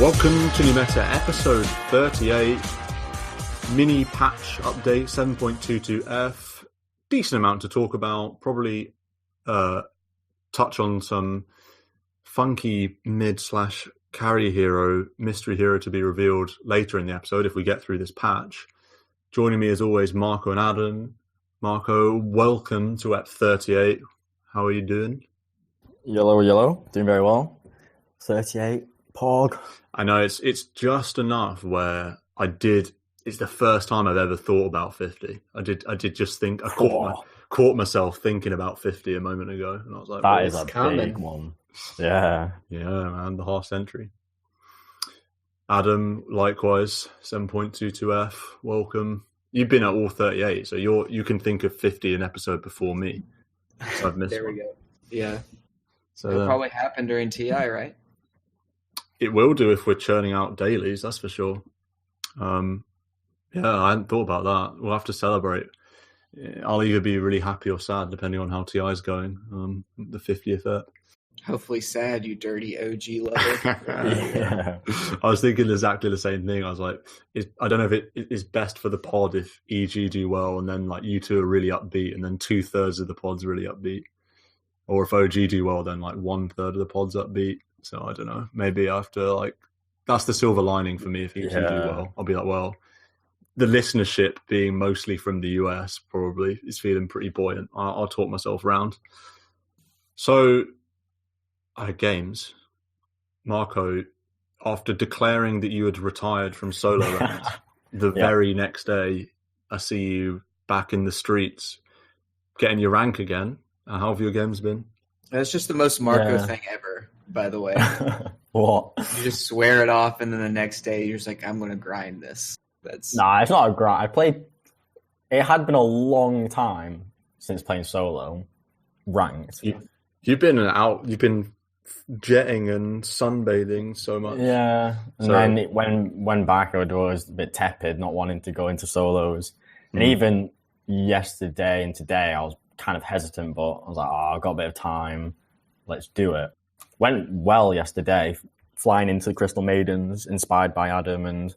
Welcome to New Meta episode 38, mini patch update 7.22F. Decent amount to talk about, probably touch on some funky mid/carry hero, mystery hero to be revealed later in the episode if we get through this patch. Joining me as always, Marco and Adam. Marco, welcome to Ep 38. How are you doing? Yellow. Doing very well. 38. Pog. I know it's just enough where it's the first time I've ever thought about 50. I did just think, I caught myself thinking about 50 a moment ago. And I was like, that is a big one. Yeah. Yeah, man, the half century. Adam, likewise, 7.22F, welcome. You've been at all 38, so you can think of 50 an episode before me. So I've missed There one. we go. Yeah. So It'll probably happen during TI, right? It will do if we're churning out dailies, that's for sure. Yeah, I hadn't thought about that. We'll have to celebrate. I'll either be really happy or sad, depending on how TI is going. The 50th ep. Hopefully sad, you dirty OG lover. Yeah. I was thinking exactly the same thing. I was like, I don't know if it is best for the pod if EG do well and then like you two are really upbeat and then 2/3 of the pod's really upbeat. Or if OG do well, then like 1/3 of the pod's upbeat. So I don't know. Maybe after that's the silver lining for me. If EG do well, I'll be like, well, the listenership being mostly from the US probably is feeling pretty buoyant. I'll talk myself around. So, games. Marco, after declaring that you had retired from solo rounds, the very next day, I see you back in the streets, getting your rank again. How have your games been? That's just the most Marco thing ever, by the way. What? You just swear it off, and then the next day you're just like, I'm going to grind this. Nah, it's not a grind. It had been a long time since playing solo ranked. You've been jetting and sunbathing so much. Yeah, and then when back, I was a bit tepid, not wanting to go into solos. And even yesterday and today, I was kind of hesitant, but I was like, I've got a bit of time. Let's do it. Went well yesterday, flying into Crystal Maidens, inspired by Adam, and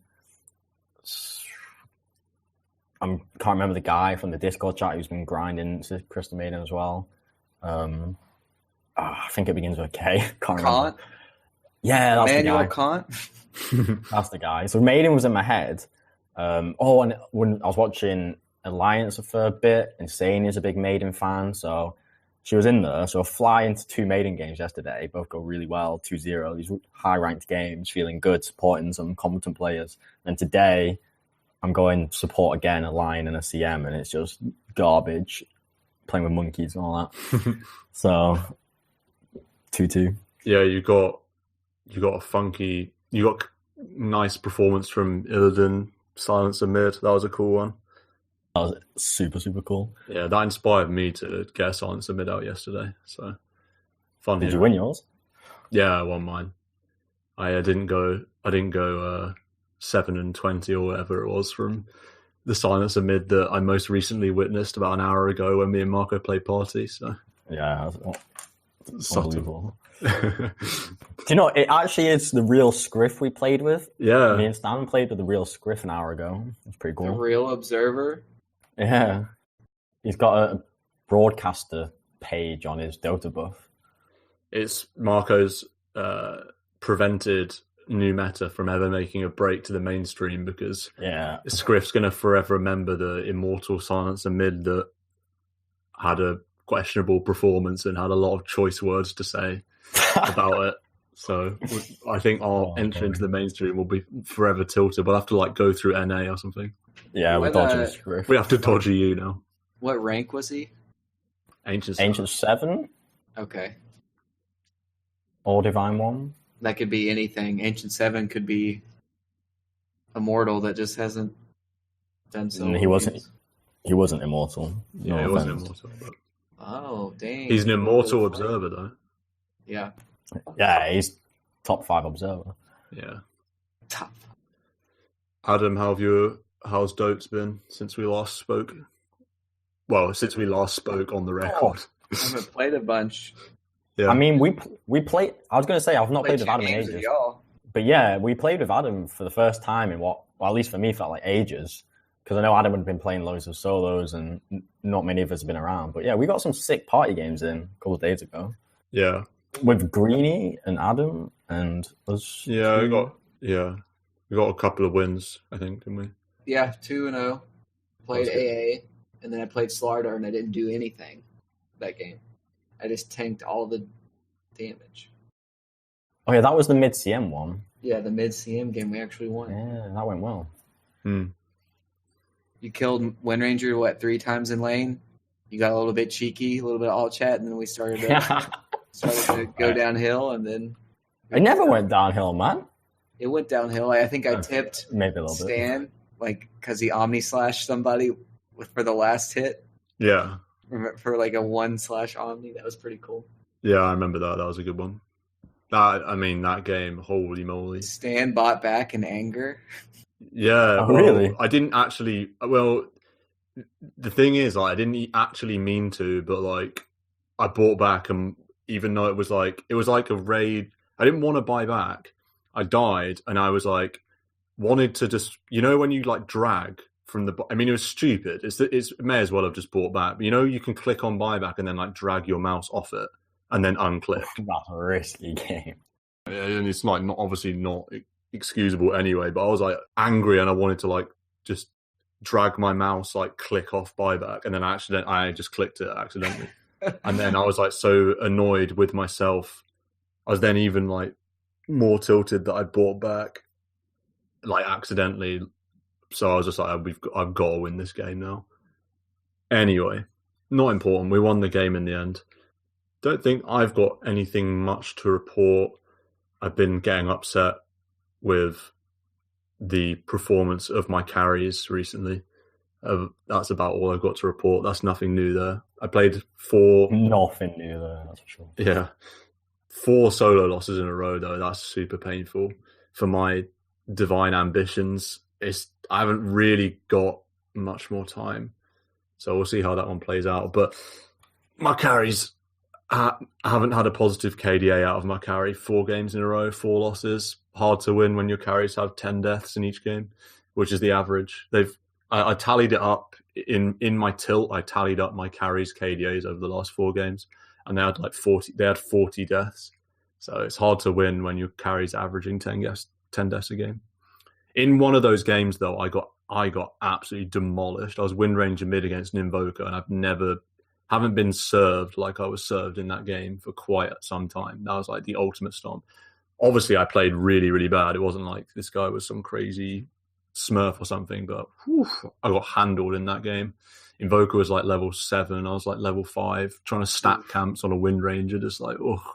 I can't remember the guy from the Discord chat who's been grinding to Crystal Maiden as well. I think it begins with a K. Can't remember. Yeah, that's Manuel the guy. Kant? That's the guy. So Maiden was in my head. And when I was watching Alliance for a bit, Insane is a big Maiden fan, so she was in there. So I fly into 2 Maiden games yesterday. Both go really well, 2-0. These high-ranked games, feeling good, supporting some competent players. And today, I'm going support again, a Lion and a CM, and it's just garbage, playing with monkeys and all that. So 2-2. Yeah, you got nice performance from Illidan, Silence Amid. That was a cool one. That was super, super cool. Yeah, that inspired me to get Silence Amid out yesterday. So fun. Did you win yours? Yeah, I won mine. I didn't go 7-20 or whatever it was from the Silence Amid that I most recently witnessed about an hour ago when me and Marco played party. So yeah, unbelievable. Do you know, it actually is the real Scriff we played with. Yeah. Me and Stan played with the real Scriff an hour ago. It's pretty cool. The real Observer? Yeah. He's got a broadcaster page on his Dota buff. It's Marco's prevented New Meta from ever making a break to the mainstream because Scriff's going to forever remember the immortal Silence Amid that had a questionable performance and had a lot of choice words to say about it. So I think our entry into the mainstream will be forever tilted. We'll have to go through NA or something. Yeah, we're dodging Scriff. We have to dodge you now. What rank was he? Ancient 7. Okay. Or Divine 1. That could be anything. Ancient 7 could be Immortal that just hasn't done so. He wasn't immortal. Yeah, he wasn't immortal. But... Oh, dang. He's an immortal observer, though. Yeah. Yeah, he's top 5 observer. Yeah. Top. Adam, how's Dotes been since we last spoke? Well, since we last spoke on the record. I haven't played a bunch. Yeah. I mean, we played. I was going to say I've not played with Adam in ages. But yeah, we played with Adam for the first time in what, well, at least for me, felt like ages. Because I know Adam had been playing loads of solos and not many of us have been around. But yeah, we got some sick party games in a couple of days ago. Yeah. With Greenie and Adam and us. Yeah, we got a couple of wins, I think, didn't we? Yeah, 2-0. Played AA, and then I played Slardar, and I didn't do anything that game. I just tanked all the damage. Oh yeah, that was the mid CM one. Yeah, the mid CM game we actually won. Yeah, that went well. You killed Windranger, 3 times in lane? You got a little bit cheeky, a little bit alt chat, and then we started to go downhill, and then... It never went downhill, man. It went downhill. I think I tipped maybe a little Stan, because he omni-slashed somebody for the last hit. Yeah. For a 1/omni. That was pretty cool. Yeah, I remember that. That was a good one. That game, holy moly. Stan bought back in anger. Yeah. Oh, really? I didn't actually... Well, the thing is, I didn't actually mean to, but, I bought back, and even though it was like a raid... I didn't want to buy back. I died, and I was wanted to just... when you, drag from the... I mean, it was stupid. It may as well have just bought back. But, you can click on buyback and then, drag your mouse off it and then unclick. That's a risky game. And it's, obviously not excusable anyway, but I was, angry, and I wanted to, just drag my mouse, click off buyback, and then I just clicked it accidentally. And then I was, so annoyed with myself. I was then even, more tilted that I bought back, accidentally. So I was just I've got to win this game now. Anyway, not important. We won the game in the end. Don't think I've got anything much to report. I've been getting upset with the performance of my carries recently. That's about all I've got to report. That's nothing new there. I played 4... Nothing new there, that's for sure. Yeah. 4 solo losses in a row, though. That's super painful for my divine ambitions. I haven't really got much more time, so we'll see how that one plays out. But my carries, I haven't had a positive KDA out of my carry. 4 games in a row, 4 losses. Hard to win when your carries have 10 deaths in each game, which is the average. I tallied it up in my tilt. I tallied up my carries KDAs over the last 4 games, and they had 40. They had 40 deaths. So it's hard to win when your carries averaging 10 deaths a game. In one of those games, though, I got absolutely demolished. I was Windranger mid against an Invoker, and haven't been served like I was served in that game for quite some time. That was the ultimate stomp. Obviously, I played really, really bad. It wasn't like this guy was some crazy smurf or something, but I got handled in that game. Invoker was level 7. I was level 5, trying to stack camps on a Windranger. Just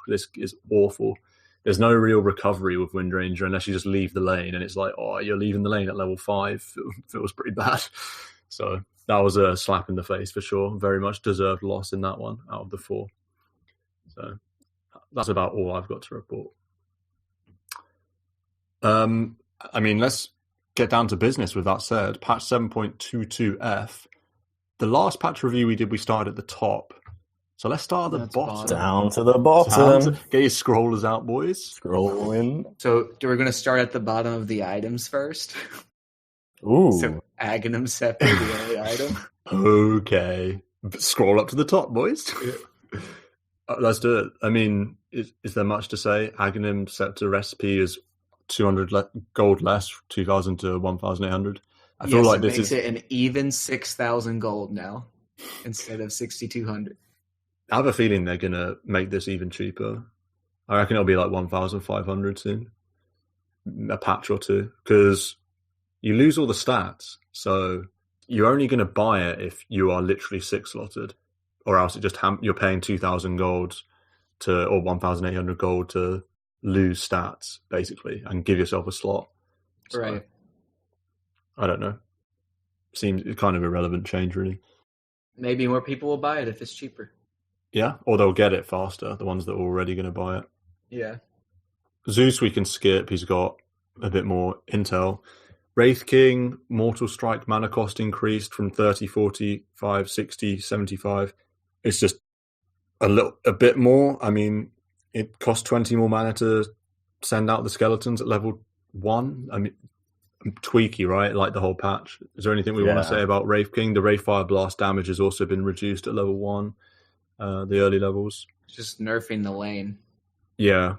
this is awful. There's no real recovery with Windranger unless you just leave the lane, and it's you're leaving the lane at level 5. It feels pretty bad. So that was a slap in the face for sure. Very much deserved loss in that one out of the 4. So that's about all I've got to report. Let's get down to business with that said. Patch 7.22F. The last patch review we did, we started at the top. So let's start at the bottom. Down to the bottom. Get your scrollers out, boys. Scrolling. So we're going to start at the bottom of the items first. Ooh. So Aghanim Scepter, the only item. Okay. Scroll up to the top, boys. Let's do it. Is there much to say? Aghanim Scepter recipe is 200 gold less, 2,000 to 1,800. I feel like this makes it an even 6,000 gold now instead of 6,200. I have a feeling they're going to make this even cheaper. I reckon it'll be 1,500 soon. A patch or 2. Because you lose all the stats. So you're only going to buy it if you are literally 6-slotted. Or else you're paying 2,000 gold or 1,800 gold to lose stats, basically, and give yourself a slot. So, right. I don't know. Seems kind of irrelevant change, really. Maybe more people will buy it if it's cheaper. Yeah, or they'll get it faster, the ones that are already going to buy it. Yeah. Zeus we can skip. He's got a bit more intel. Wraith King, Mortal Strike mana cost increased from 30, 45, 60, 75. It's just a bit more. It costs 20 more mana to send out the skeletons at level 1? I mean, tweaky, right? Like the whole patch. Is there anything we want to say about Wraith King? The Wraithfire Blast damage has also been reduced at level 1, the early levels. Just nerfing the lane. Yeah,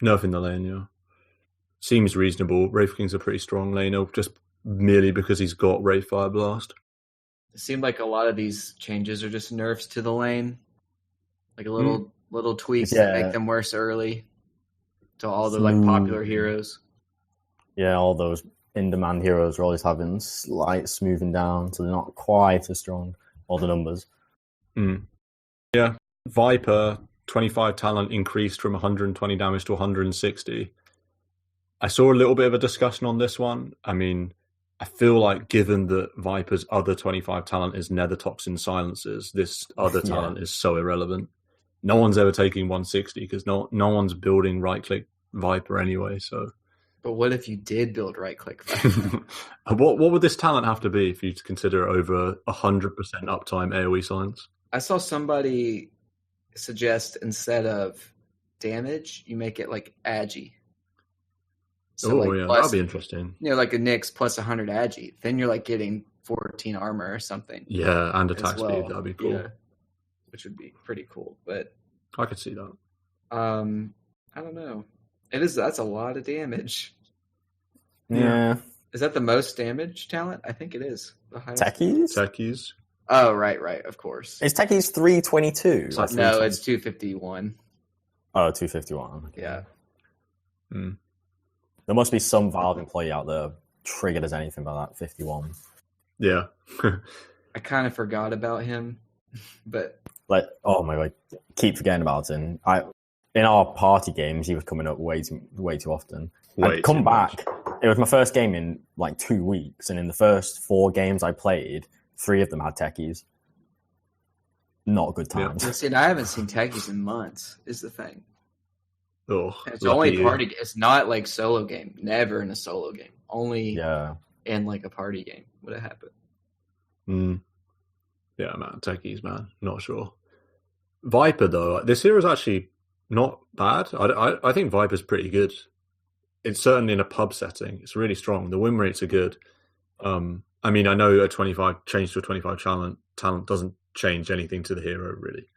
nerfing the lane, yeah. Seems reasonable. Wraith King's a pretty strong laner, just merely because he's got Wraithfire Blast. It seemed like a lot of these changes are just nerfs to the lane. Like a little tweaks that make them worse early to all the like popular heroes. Yeah, all those in-demand heroes are always having slight smoothing down, so they're not quite as strong, all the numbers. Yeah. Viper, 25 talent increased from 120 damage to 160. I saw a little bit of a discussion on this one. I mean, I feel like given that Viper's other 25 talent is Nether Toxin Silencers, this other talent is so irrelevant. No one's ever taking 160 because no one's building right-click Viper anyway, so... But what if you did build right-click? What would this talent have to be if you consider over 100% uptime AoE silence? I saw somebody suggest instead of damage, you make it like agi. So that'd be interesting. Like a Nyx plus 100 agi. Then you're like getting 14 armor or something. Yeah, and attack speed. That'd be cool. Yeah, which would be pretty cool. But I could see that. I don't know. That's a lot of damage. Yeah. Is that the most damage talent? I think it is. The highest. Techies? Oh, right, of course. Is Techies 322? No, it's 251. Oh, 251. Okay. Yeah. There must be some Valve employee out there triggered as anything by that 51. Yeah. I kind of forgot about him, but... oh my God, keep forgetting about him. In our party games, he was coming up way too often. I'd come back. It was my first game in like 2 weeks, and in the first 4 games I played, 3 of them had techies. Not good times. Yeah. See, I haven't seen techies in months, is the thing. Oh, it's only party. It's not like solo game. Never in a solo game. Only in like a party game would it happen. Yeah, man. Techies, man. Not sure. Viper, though. This hero's actually not bad. I think Viper's pretty good. It's certainly in a pub setting. It's really strong. The win rates are good. I mean, I know a 25 change to a 25 talent doesn't change anything to the hero, really.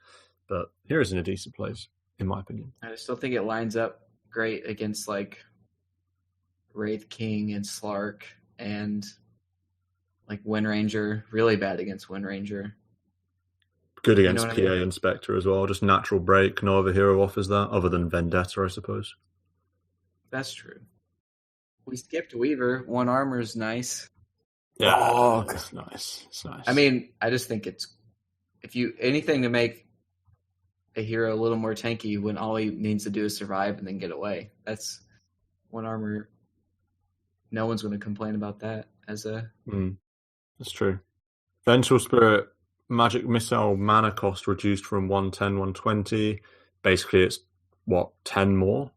But hero's in a decent place, in my opinion. I still think it lines up great against like Wraith King and Slark and like Wind Ranger. Really bad against Wind Ranger. Good against PA and Spectre as well. Just natural break. No other hero offers that other than Vendetta, I suppose. That's true. We skipped Weaver. 1 armor is nice. Yeah, it's nice. It's nice. I mean, I just think it's anything to make a hero a little more tanky when all he needs to do is survive and then get away. That's 1 armor. No one's going to complain about that as a. That's true. Vengeful Spirit, magic missile mana cost reduced from 110, 120. Basically, it's 10 more?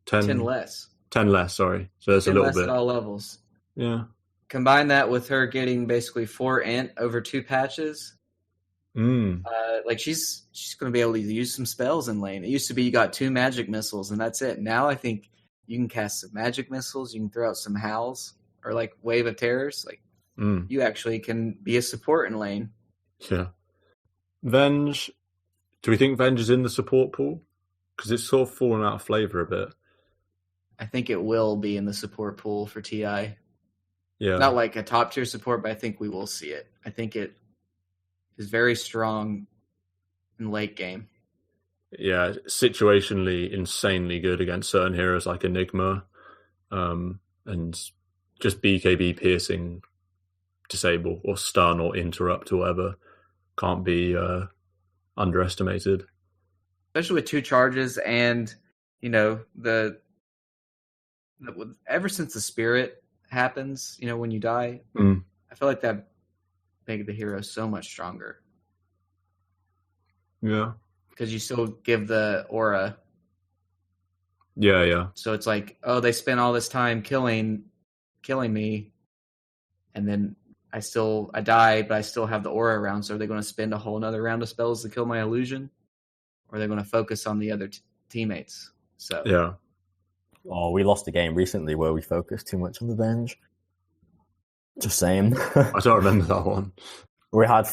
10 less. 10 less, sorry. So there's a little bit. At all levels. Yeah. Combine that with her getting basically 4 int over 2 patches. Like she's going to be able to use some spells in lane. It used to be you got 2 magic missiles and that's it. Now I think you can cast some magic missiles. You can throw out some howls or like wave of terrors. Like you actually can be a support in lane. Yeah. Venge. Do we think Venge is in the support pool? Because it's sort of fallen out of flavor a bit. I think it will be in the support pool for TI. Yeah. Not like a top tier support, but I think we will see it. I think it is very strong in late game. Yeah, situationally insanely good against certain heroes like Enigma, and just BKB piercing, disable or stun or interrupt or whatever can't be underestimated. Especially with 2 charges and, ever since the spirit happens, when you die, I feel like that makes the hero so much stronger. Yeah. Because you still give the aura. Yeah. So it's like, they spent all this time killing me, and then I die, but I still have the aura around. So are they going to spend a whole another round of spells to kill my illusion? Or are they going to focus on the other teammates? So yeah. Oh, we lost a game recently where we focused too much on the Venge. Just saying. I don't remember that one. We had,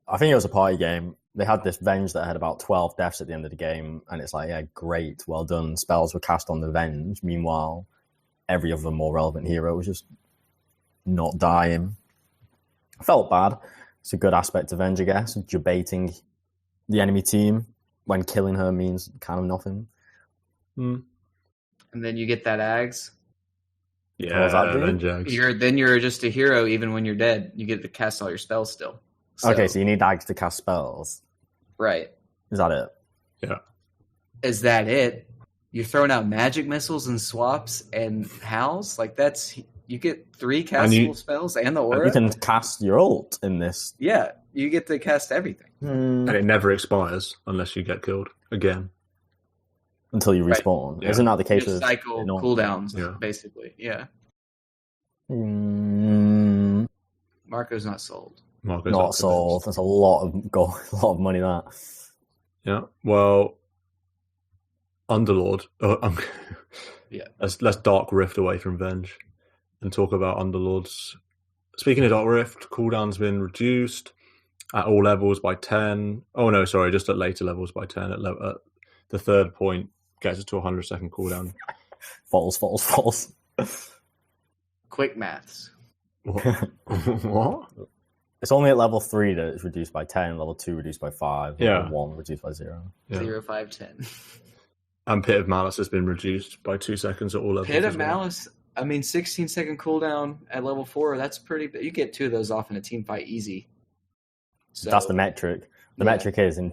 I think it was a party game. They had this Venge that had about 12 deaths at the end of the game, and it's like, yeah, great, well done. Spells were cast on the Venge. Meanwhile, every other more relevant hero was just not dying. I felt bad. It's a good aspect of Venge, I guess. Debating the enemy team when killing her means kind of nothing. And then you get that Ags. Yeah, Venge Ags. Then you're just a hero even when you're dead. You get to cast all your spells still. Okay, so you need Ags to cast spells. Right. Is that it? Yeah. Is that it? You're throwing out magic missiles and swaps and howls? Like that's you get 3 castable spells and the aura. You can cast your ult in this. Yeah, you get to cast everything. And it never expires unless you get killed again. Until you respawn. Right. Yeah. Isn't that the case? Just cycle cooldowns, basically. Yeah. Marco's not sold. Marco's not sold. That's a lot of money. That. Yeah. Well, Underlord. Yeah. Let's Dark Rift away from Venge and talk about Underlords. Speaking of Dark Rift, cooldown's been reduced at all levels by 10. Oh no, sorry, just at later levels by 10. At the third point gets it to 100-second cooldown. False. Quick maths. What? It's only at level 3 that it's reduced by 10, level 2 reduced by 5, level 1 reduced by 0. Yeah. 0, 5, 10. And Pit of Malice has been reduced by 2 seconds at all levels. Pit of Malice, 16-second cooldown at level 4, that's pretty... You get 2 of those off in a team fight easy. So, that's the metric. The metric is in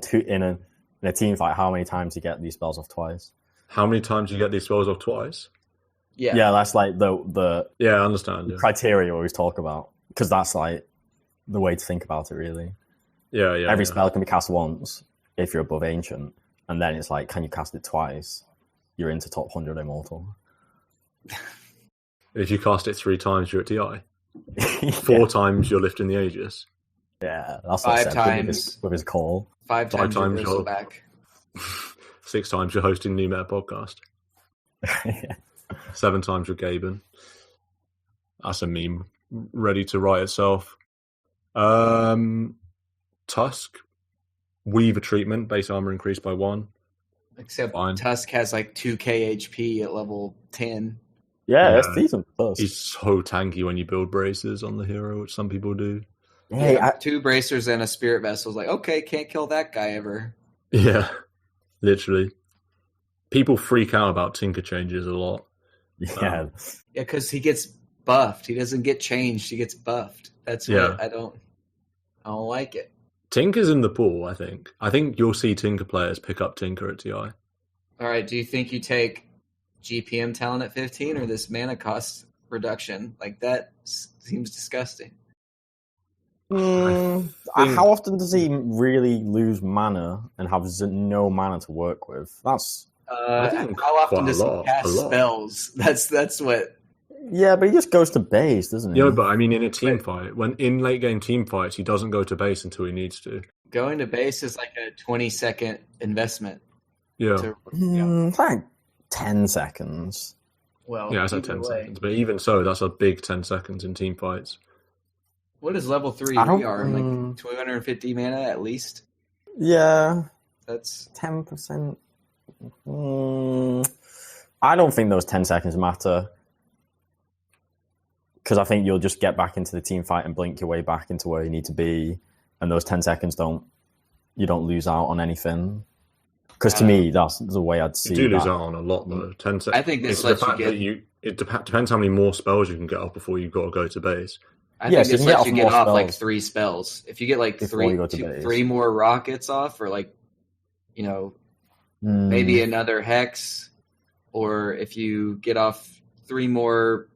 a team fight, how many times you get these spells off twice. How many times you get these spells off twice? Yeah, that's like the I understand. Criteria we always talk about. Because that's like the way to think about it, really. Yeah. Every spell can be cast once if you're above Ancient. And then it's like, can you cast it twice? You're into top 100 Immortal. If you cast it 3 times, you're at TI. 4 times, you're lifting the Aegis. Yeah, that's 5 times with his call. 5 times you're back. 6 times you're hosting New Meta Podcast. 7 times you're Gaben. That's a meme ready to write itself. Tusk, Weaver treatment, base armor increased by 1. Except Tusk has like 2k HP at level 10. Yeah, that's decent. He's so tanky when you build braces on the hero, which some people do. Yeah, 2 bracers and a spirit vessel is like, okay, can't kill that guy ever. Yeah, literally. People freak out about Tinker changes a lot. Yeah. Because he gets buffed. He doesn't get changed. He gets buffed. That's what I don't like it. Tinker's in the pool, I think. I think you'll see Tinker players pick up Tinker at TI. All right, do you think you take GPM talent at 15 or this mana cost reduction? Like, that seems disgusting. How often does he really lose mana and have no mana to work with? That's how often does he cast spells? That's what. Yeah, but he just goes to base, doesn't he? Yeah, but I mean, in a team fight, when in late game team fights, he doesn't go to base until he needs to. Going to base is like a 20-second investment. Yeah, like 10 seconds. Well, yeah, it's like 10 seconds, but even so, that's a big 10 seconds in team fights. What is level 3 rearm? Like 250 mana at least? Yeah. That's 10%. I don't think those 10 seconds matter. Because I think you'll just get back into the team fight and blink your way back into where you need to be. And those 10 seconds you don't lose out on anything. Because to me, that's the way I'd see it. You do lose out on a lot, though. 10 seconds. I think this lets you get... It depends how many more spells you can get off before you've got to go to base. I think this lets you get off like 3 spells. If you get like 3 more rockets off, or like, maybe another hex, or if you get off 3 more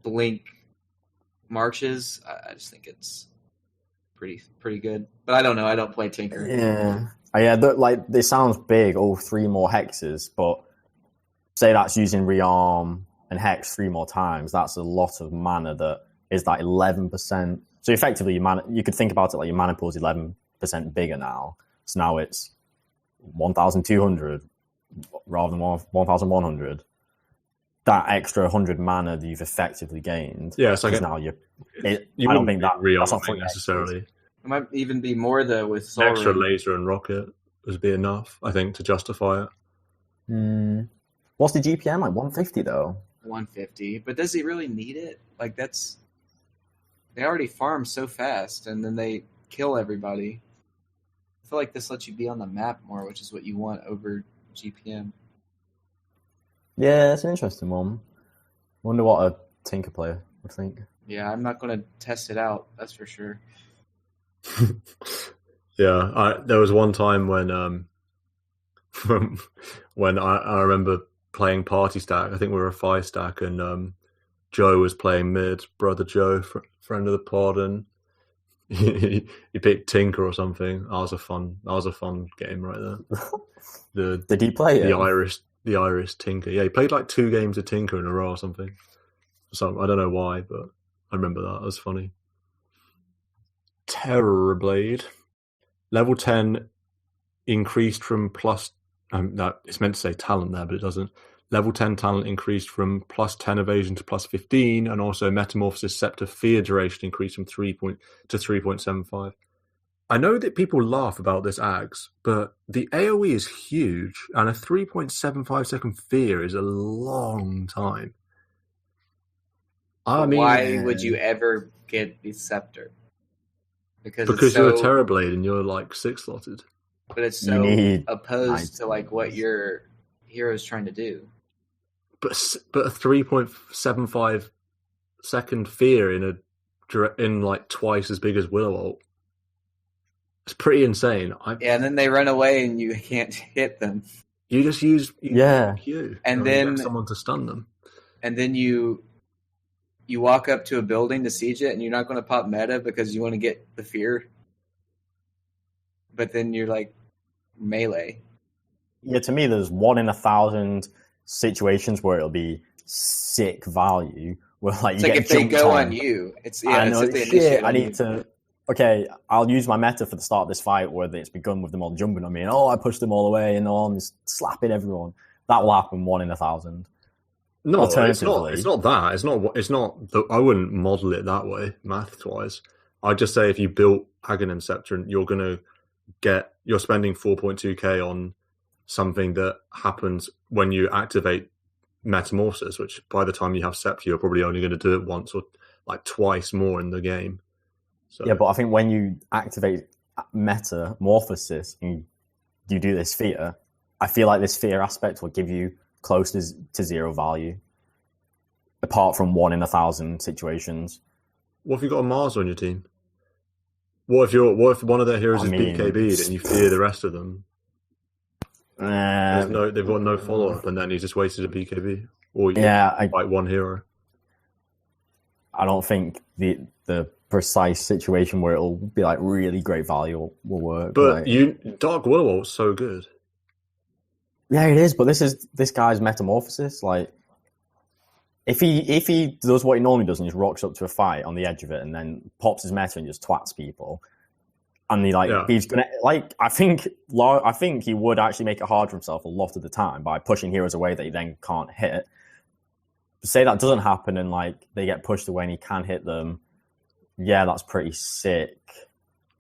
blink marches, I just think it's pretty good. But I don't know. I don't play Tinker. Yeah. Like this sounds big. 3 more hexes, but say that's using rearm and hex 3 more times. That's a lot of mana that is like 11%. So effectively, you could think about it like your mana pool is 11% bigger now. So now it's 1,200 rather than 1,100. that extra 100 mana that you've effectively gained. Yeah, it's like now you I don't think that's not rearming necessarily. It might even be more though with Soul Extra Ring. laser and rocket would be enough, I think, to justify it. What's the GPM? Like 150 though. 150, but does he really need it? Like they already farm so fast, and then they kill everybody. I feel like this lets you be on the map more, which is what you want over GPM. Yeah, it's an interesting one. Wonder what a Tinker player would think. Yeah, I'm not going to test it out. That's for sure. Yeah, there was one time when when I remember playing Party Stack. I think we were a 5-stack, and Joe was playing mid. Brother Joe, friend of the pod, and he picked Tinker or something. That was a fun game right there. Did he play the Irish Tinker? Yeah, he played like 2 games of Tinker in a row or something. So I don't know why, but I remember that. It was funny. Terrorblade. Level 10 increased from plus... it's meant to say talent there, but it doesn't. Level 10 talent increased from plus 10 evasion to plus 15, and also Metamorphosis Scepter fear duration increased from 3 to 3.75. I know that people laugh about this Ags, but the AoE is huge, and a 3.75 second fear is a long time. I mean, why would you ever get the Scepter? Because you're a Terrorblade and you're like 6-slotted. But it's so opposed to like what your hero's trying to do. But a 3.75 second fear in like twice as big as Willow ult. It's pretty insane. Yeah, and then they run away and you can't hit them. You just use Q, and then get someone to stun them. And then you walk up to a building to siege it, and you're not going to pop meta because you want to get the fear. But then you're like melee. Yeah, to me, there's 1 in 1,000 situations where it'll be sick value. Where like it's you like get if they go on you, it's I know, it's shit, I need to. Okay, I'll use my meta for the start of this fight where it's begun with them all jumping on me, and I pushed them all away, and I'm just slapping everyone. That will happen 1 in 1,000. No, it's not that. It's not. I wouldn't model it that way, math-wise. I'd just say if you built Aghanim Scepter, you're spending 4.2k on something that happens when you activate Metamorphosis, which by the time you have Scepter, you're probably only going to do it once or like twice more in the game. So. Yeah, but I think when you activate Metamorphosis and you do this fear, I feel like this fear aspect will give you close to 0 value, apart from 1 in 1,000 situations. What if you got a Mars on your team? What if one of their heroes is BKB'd and you fear the rest of them? They've got no follow up, and then he's just wasted a BKB. Or you fight one hero. I don't think the precise situation where it'll be like really great value will work. But Dark Willow ult's so good. Yeah, it is. But this guy's Metamorphosis. Like, if he does what he normally does and just rocks up to a fight on the edge of it and then pops his meta and just twats people, and he's gonna I think he would actually make it hard for himself a lot of the time by pushing heroes away that he then can't hit. Say that doesn't happen and like they get pushed away and he can hit them. Yeah, that's pretty sick.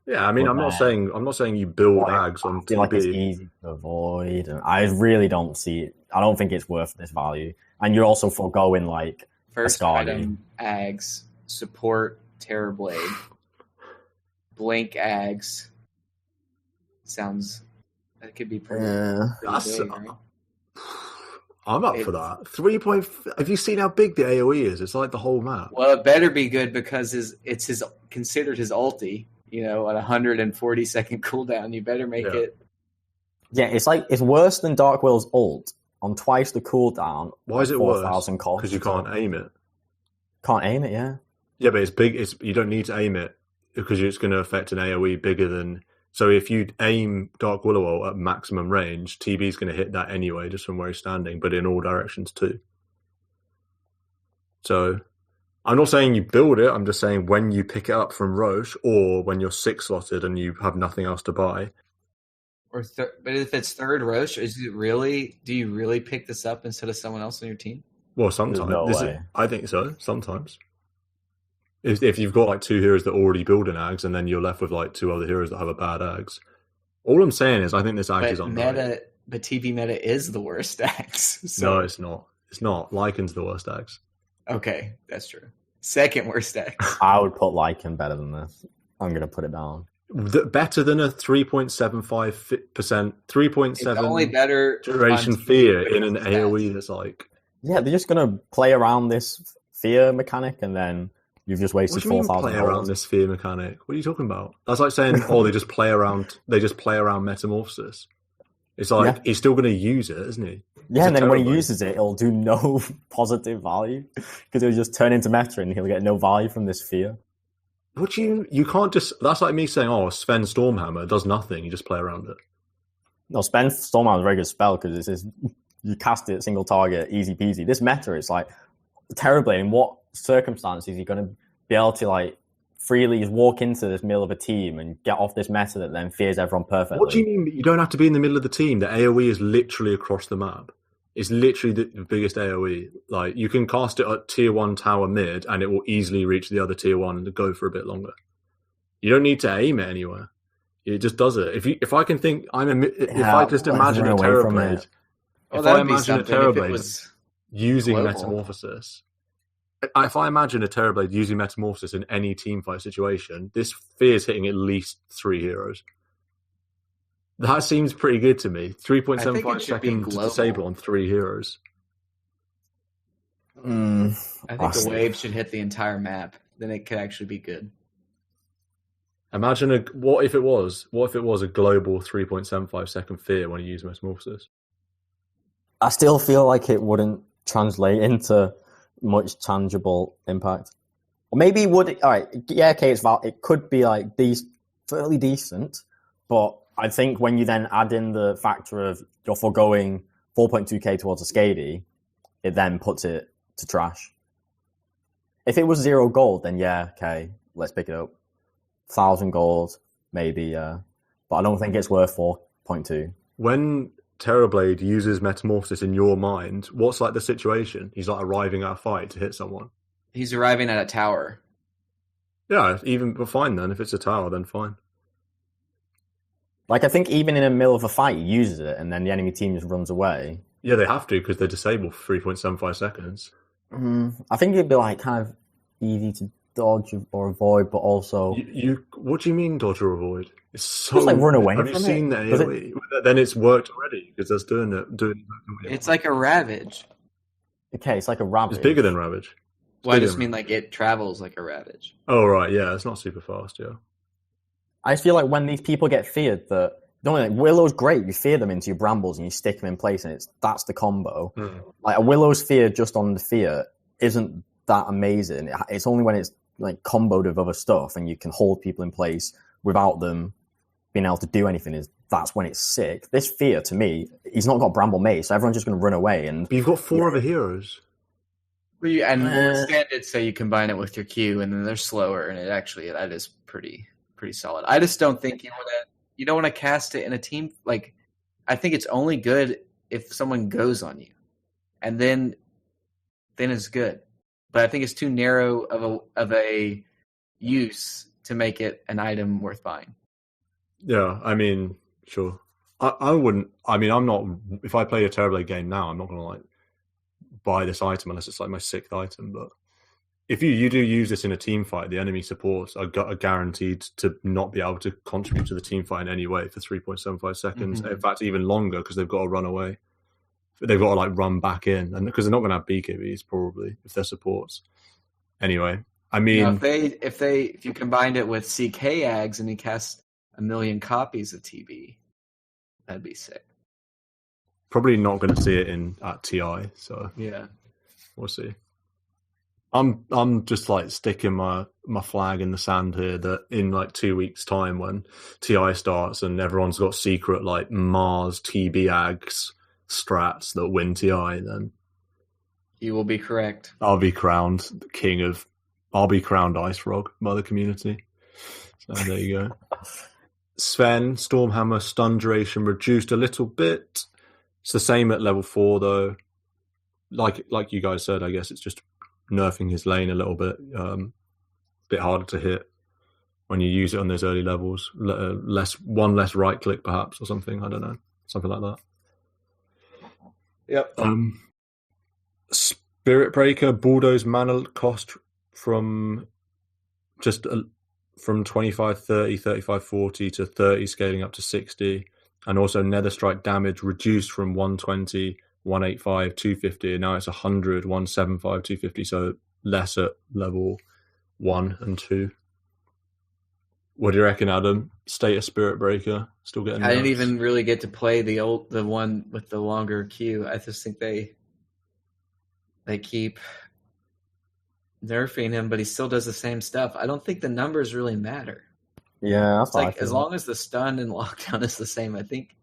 Yeah, I mean, I'm not saying you build Ags on I feel like it's easy to avoid, and I really don't see it. I don't think it's worth this value. And you're also foregoing like first item Ags, support Terrorblade, blink Ags. That could be pretty big, right? I'm up for that. 3. Have you seen how big the AoE is? It's like the whole map. Well, it better be good because it's considered his ulti. At 140 second cooldown, you better make it. Yeah, it's worse than Dark Willow's ult on twice the cooldown. Why is it worse? Because you can't aim it. Can't aim it, yeah. Yeah, but it's big. You don't need to aim it because it's going to affect an AoE bigger than. So if you aim Dark Willow at maximum range, TB's going to hit that anyway, just from where he's standing, but in all directions too. So I'm not saying you build it. I'm just saying when you pick it up from Roche or when you're 6-slotted and you have nothing else to buy. But if it's third Roche, do you really pick this up instead of someone else on your team? Well, sometimes. no way. I think so. Sometimes. If you've got like 2 heroes that already build an Ags, and then you're left with like 2 other heroes that have a bad Ags. All I'm saying is I think this Ags is underrated. But TV meta is the worst Ags. So. No, it's not. It's not. Lycan's the worst Ags. Okay, that's true. Second worst Ags. I would put Lycan better than this. I'm going to put it down. Better than a 3.75%, 3.7 It's only better duration fear in an AoE that's like... Yeah, they're just going to play around this fear mechanic, and then you've just wasted 4,000 play around this fear mechanic? What are you talking about? That's like saying, they just play around Metamorphosis. It's like, he's still going to use it, isn't he? Yeah, and then when he uses it, it'll do no positive value, because it'll just turn into meta and he'll get no value from this fear. What you can't just... That's like me saying, Sven Stormhammer does nothing, you just play around it. No, Sven Stormhammer is a very good spell, because you cast it, single target, easy peasy. This meta, it's like, Terrorblade, in what circumstances is he going to be able to like freely just walk into this middle of a team and get off this meta that then fears everyone perfectly? What do you mean you don't have to be in the middle of the team? The AoE is literally across the map. It's literally the biggest AoE. Like, you can cast it at tier 1 tower mid and it will easily reach the other tier 1 and go for a bit longer. You don't need to aim it anywhere. It just does it. If I can think, if I just imagine a Terrorblade, if I imagine a Terrorblade using Metamorphosis, if I imagine a Terrorblade using Metamorphosis in any teamfight situation, this fear is hitting at least 3 heroes. That seems pretty good to me. 3.75 seconds to disable on 3 heroes. I think the wave should hit the entire map. Then it could actually be good. Imagine what if it was a global 3.75 second fear when you use Metamorphosis? I still feel like it wouldn't translate into much tangible impact. Or maybe it would. All right, yeah, okay, it could be like fairly decent, but I think when you then add in the factor of you're foregoing 4.2k towards a Skady, it then puts it to trash. If it was 0 gold, then yeah, okay, let's pick it up. 1,000 gold, maybe, but I don't think it's worth 4.2. When Terrorblade uses Metamorphosis in your mind, what's like the situation? He's like arriving at a fight to hit someone. He's arriving at a tower. Yeah, but fine then. If it's a tower, then fine. Like, I think even in the middle of a fight, he uses it, and then the enemy team just runs away. Yeah, they have to, because they're disabled for 3.75 seconds. I think it'd be like kind of easy to dodge or avoid, but also... What do you mean dodge or avoid? It's so... Just like run away from it. Have you seen that AoE? Then it's worked already, because that's doing it. It's like a Ravage. Okay, it's like a Ravage. It's bigger than Ravage. Well, I just mean like it travels like a Ravage. Oh, right, yeah, it's not super fast, yeah. I just feel like when these people get feared, Willow's great. You fear them into your brambles and you stick them in place, and that's the combo. Like a Willow's fear just on the fear isn't that amazing. It's only when it's like comboed with other stuff and you can hold people in place without them being able to do anything. That's when it's sick. This fear, to me, he's not got Bramble Mace, so everyone's just going to run away. But you've got 4 other heroes. And standards say you combine it with your Q, and then they're slower, and that is pretty solid. I just don't think you don't want to cast it in a team. Like, I think it's only good if someone goes on you, and then it's good. But I think it's too narrow of a use to make it an item worth buying. Yeah, I mean, sure. I wouldn't. I mean, I'm not. If I play a Terrorblade game now, I'm not going to like buy this item unless it's like my 6th item. But if you do use this in a team fight, the enemy supports are guaranteed to not be able to contribute to the team fight in any way for 3.75 seconds. In fact, even longer, because they've got to run away. They've got to like run back in, and because they're not going to have BKBs probably if they're supports. Anyway, I mean, now, if you combined it with CK Ags and you cast 1 million copies of TB, that'd be sick. Probably not going to see it at TI, so yeah, we'll see. I'm just like sticking my flag in the sand here that in like 2 weeks' time when TI starts and everyone's got secret like Mars TB Ags strats that win TI, then you will be correct. I'll be crowned Ice Frog by the community. So there you go. Sven, Stormhammer, stun duration reduced a little bit. It's the same at level 4 though. like you guys said, I guess it's just nerfing his lane a little bit, bit harder to hit when you use it on those early levels. Less right click perhaps or something. I don't know, something like that. Yep. Spirit Breaker bulldoze mana cost from 25, 30, 35, 40 to 30, scaling up to 60, and also Nether Strike damage reduced from 120, 185, 250, and now it's 100, 175, 250, so less at level 1 and 2. What do you reckon, Adam? State of Spirit Breaker still getting? I didn't even really get to play the one with the longer queue. I just think they keep nerfing him, but he still does the same stuff. I don't think the numbers really matter. Yeah, that's like as long as the stun and lockdown is the same, I think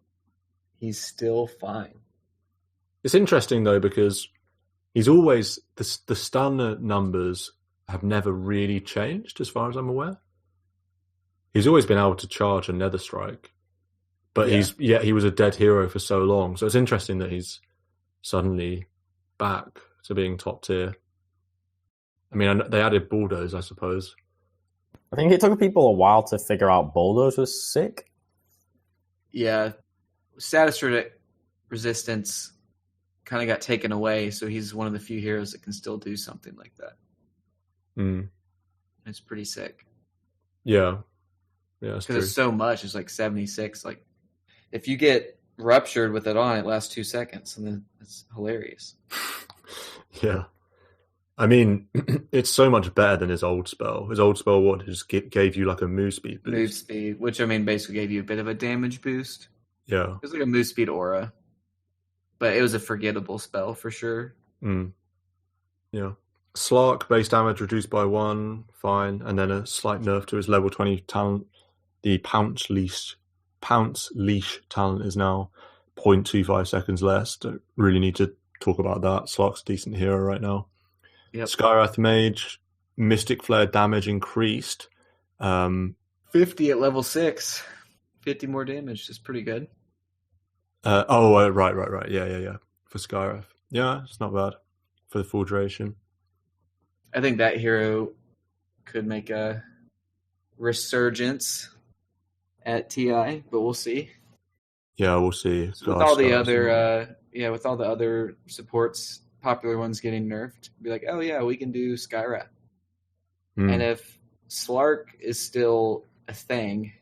he's still fine. It's interesting though because he's always the stun numbers have never really changed as far as I'm aware. He's always been able to charge a Nether Strike, but he was a dead hero for so long. So it's interesting that he's suddenly back to being top tier. I mean, they added Bulldoze, I suppose. I think it took people a while to figure out Bulldoze was sick. Yeah. Status resistance kind of got taken away, so he's one of the few heroes that can still do something like that. It's pretty sick. Yeah. Yeah, because it's so much. It's like 76. Like, if you get ruptured with it on, it lasts 2 seconds, and then it's hilarious. Yeah. I mean, it's so much better than his old spell. His old spell, just gave you like a move speed boost. Move speed, which I mean, basically gave you a bit of a damage boost. Yeah. It was like a move speed aura. But it was a forgettable spell for sure. Yeah. Slark, base damage reduced by 1, fine. And then a slight nerf to his level 20 talent. The Pounce Leash talent is now 0.25 seconds less. Don't really need to talk about that. Slark's a decent hero right now. Yep. Skywrath Mage, Mystic Flare damage increased. 50 at level 6. 50 more damage is pretty good. Right. Yeah. For Skywrath. Yeah, it's not bad for the full duration. I think that hero could make a resurgence at TI, but we'll see. Yeah, we'll see. With all the other supports, popular ones getting nerfed, be like, oh yeah, we can do Skywrath. And if Slark is still a thing,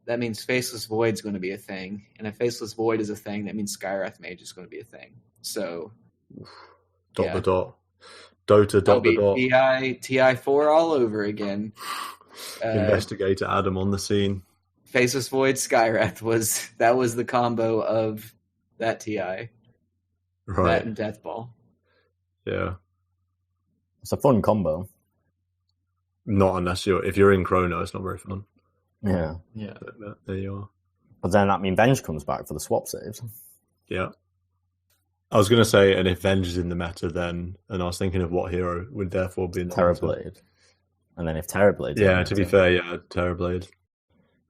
that means Faceless Void's going to be a thing. And if Faceless Void is a thing, that means Skywrath Mage is going to be a thing. So, the dot. DotA, the dot. TI4 all over again. Investigator Adam on the scene. Faceless Void Skywrath was the combo of that TI. Right. That and Deathball. Yeah. It's a fun combo. Not unless if you're in Chrono, it's not very fun. Yeah. But there you are. But then that means Venge comes back for the swap saves. Yeah. I was going to say, and if Venge is in the meta, then, and I was thinking of what hero would therefore be in the Terrorblade. Meta. And then if Terrorblade... Yeah, to be fair, Terrorblade.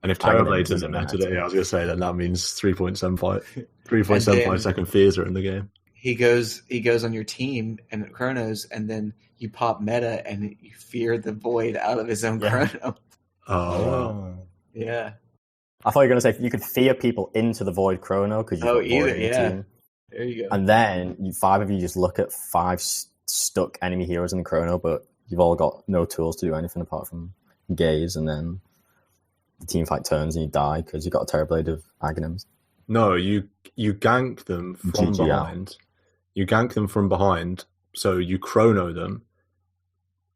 And if Terrorblade's in the meta, I was going to say then that means 3.75 second fears are in the game. He goes on your team and at Chronos, and then you pop meta and you fear the Void out of his own Chrono. Oh, wow. Yeah. I thought you were going to say you could fear people into the Void Chrono because you've got Void in your team. There you go. And then 5 of you just look at 5 stuck enemy heroes in the Chrono, but you've all got no tools to do anything apart from gaze, and then the team fight turns and you die because you've got a Terrorblade of Aghanims. No, you gank them from behind. You gank them from behind, so you Chrono them.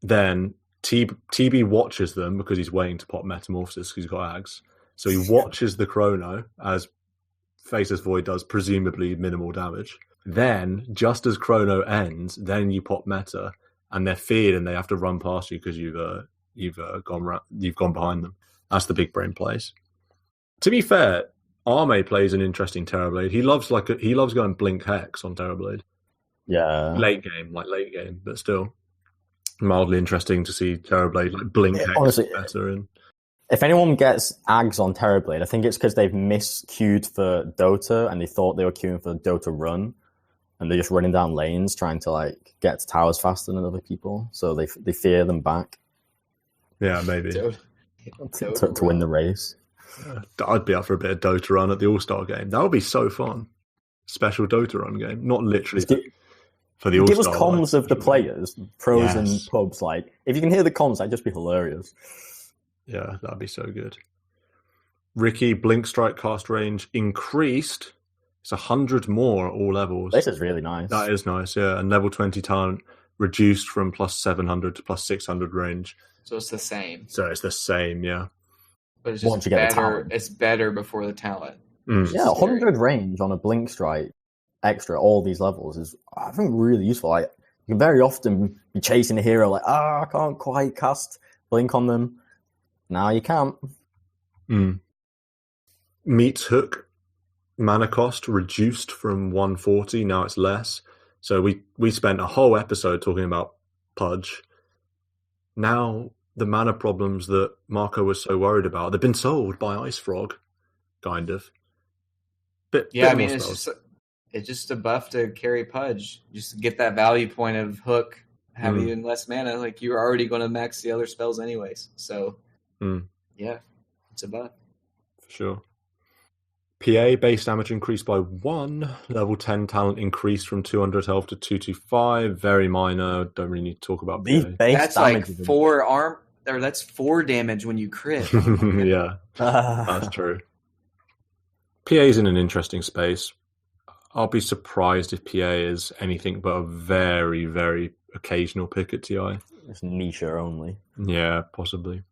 Then TB watches them because he's waiting to pop Metamorphosis because he's got Ags. So he watches the Chrono as Faceless Void does presumably minimal damage. Then, just as Chrono ends, then you pop meta, and they're feared and they have to run past you because you've gone behind them. That's the big brain plays. To be fair, Arme plays an interesting Terrorblade. He loves going Blink Hex on Terrorblade. Yeah, late game, but still mildly interesting to see Terrorblade Blink Hex honestly, better in. If anyone gets Ags on Terrorblade, I think it's because they've misqueued for Dota and they thought they were queuing for the Dota run. and they're just running down lanes trying to like get to towers faster than other people, so they fear them back. Yeah, maybe to win the race. I'd be up for a bit of Dota run at the All-Star game. That would be so fun. Special Dota run game, not literally for the All-Star. Give us comms of the players, pros and pubs. Like, if you can hear the comms, that'd just be hilarious. Yeah, that'd be so good. Ricky, Blink Strike cast range increased. It's 100 more at all levels. This is really nice. That is nice, yeah. And level 20 talent reduced from plus 700 to plus 600 range. So it's the same. So it's the same, yeah. But it's just once you get the better. talent. It's better before the talent. Yeah, 100 range on a Blink Strike extra, all these levels is, I think, really useful. Like, you can very often be chasing a hero like, I can't quite cast Blink on them. Now you can't. Meat's Hook mana cost reduced from 140, now it's less. So we spent a whole episode talking about Pudge. Now the mana problems that Marco was so worried about, they've been solved by Ice Frog, kind of. It's just a buff to carry Pudge. Just to get that value point of Hook, have even less mana. Like, you're already going to max the other spells anyways. So, yeah, it's a buff. For sure. PA base damage increased by 1. Level 10 talent increased from 200 health to 225. Very minor. Don't really need to talk about PA. That's like 4 arm, or that's 4 damage when you crit. Yeah, that's true. PA's in an interesting space. I'll be surprised if PA is anything but a very, very occasional pick at TI. It's niche only. Yeah, possibly.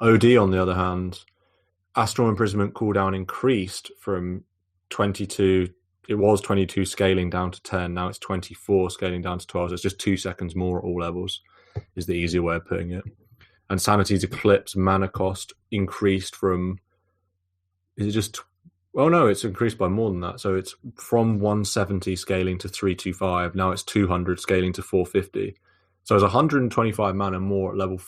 OD, on the other hand, Astral Imprisonment cooldown increased from 22. It was 22 scaling down to 10. Now it's 24 scaling down to 12. So it's just 2 seconds more at all levels, is the easier way of putting it. And Sanity's Eclipse mana cost increased from... Is it just... Well, no, it's increased by more than that. So it's from 170 scaling to 325. Now it's 200 scaling to 450. So it's 125 mana more at level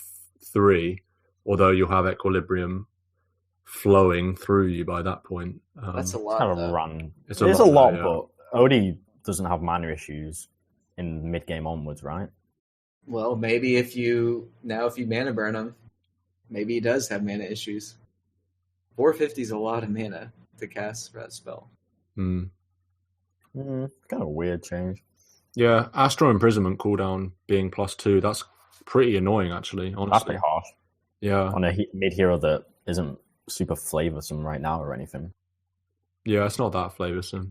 3, although you'll have Equilibrium flowing through you by that point. That's a lot. Kind of run. It's a lot, lot, yeah. but Odie doesn't have mana issues in mid-game onwards, right? Well, maybe if you mana burn him, maybe he does have mana issues. 450 is a lot of mana to cast for that spell. Kind of a weird change. Yeah, Astral Imprisonment cooldown being +2, that's pretty annoying, actually, honestly. That's pretty harsh. Yeah. On a mid-hero that isn't super flavoursome right now or anything. Yeah, it's not that flavoursome.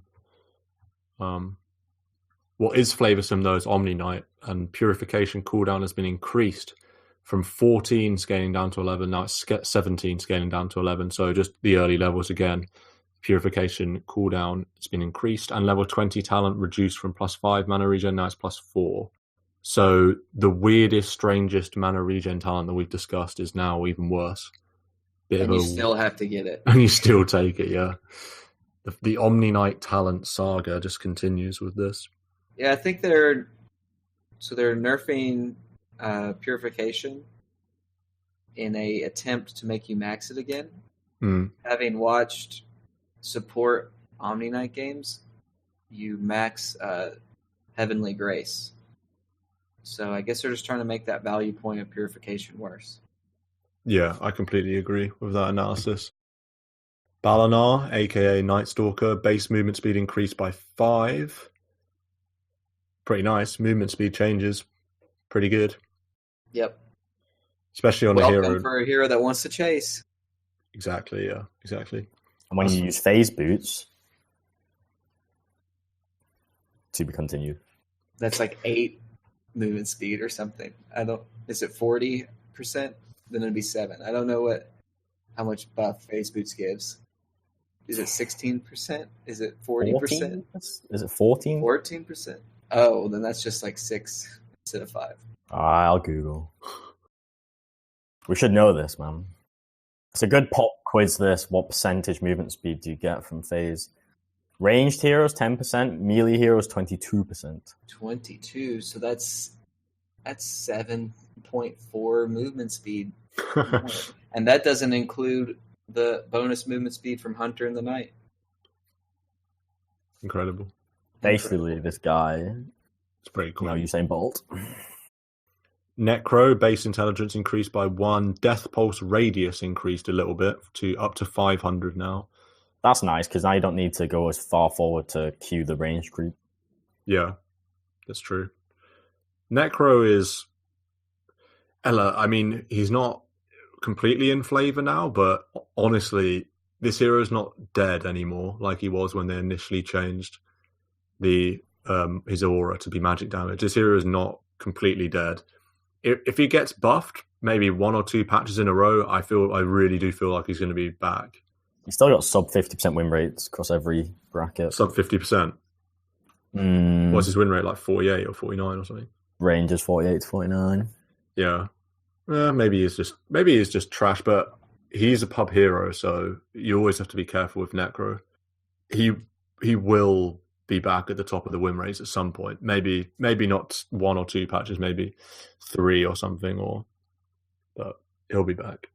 What is flavoursome, though, is Omni Knight, and Purification cooldown has been increased from 14 scaling down to 11. Now it's 17 scaling down to 11, so just the early levels again. Purification cooldown has been increased, and level 20 talent reduced from +5 mana regen, now it's +4. So the weirdest, strangest mana regen talent that we've discussed is now even worse. And you still have to get it. And you still take it, yeah. The Omni Knight talent saga just continues with this. Yeah, I think they're nerfing Purification in a attempt to make you max it again. Having watched support Omni Knight games, you max Heavenly Grace. So I guess they're just trying to make that value point of Purification worse. Yeah, I completely agree with that analysis. Balanar, aka Night Stalker, base movement speed increased by 5. Pretty nice. Movement speed changes. Pretty good. Yep. Especially on a hero. For a hero that wants to chase. Exactly, yeah. Exactly. And when you use phase boots, to be continued. That's like 8 movement speed or something. Is it 40%? Then it'd be 7. I don't know how much buff phase boots gives. Is it 16%? Is it 40%? 14? Is it 14? 14%. Oh, then that's just like 6 instead of 5. I'll Google. We should know this, man. It's a good pop quiz, this. What percentage movement speed do you get from phase? Ranged heroes, 10%. Melee heroes, 22%. 22. So that's 7.4 movement speed. And that doesn't include the bonus movement speed from Hunter in the Night. Incredible. Basically, this guy, It's pretty cool. Usain Bolt. Necro base intelligence increased by 1. Death pulse radius increased a little bit to up to 500 now. That's nice because now you don't need to go as far forward to cue the range creep. Yeah, that's true. Necro is Ella. I mean, he's not completely in flavor now, but honestly, this hero is not dead anymore like he was when they initially changed his aura to be magic damage. This hero is not completely dead. If he gets buffed, maybe 1 or 2 patches in a row, I really do feel like he's going to be back. He's still got sub 50% win rates across every bracket. Sub 50%. What's his win rate, like 48 or 49 or something? Range is 48 to 49. Yeah. Maybe he's just trash, but he's a pub hero, so you always have to be careful with Necro. He will be back at the top of the win rates at some point. Maybe not 1 or 2 patches, maybe 3 or something, but he'll be back.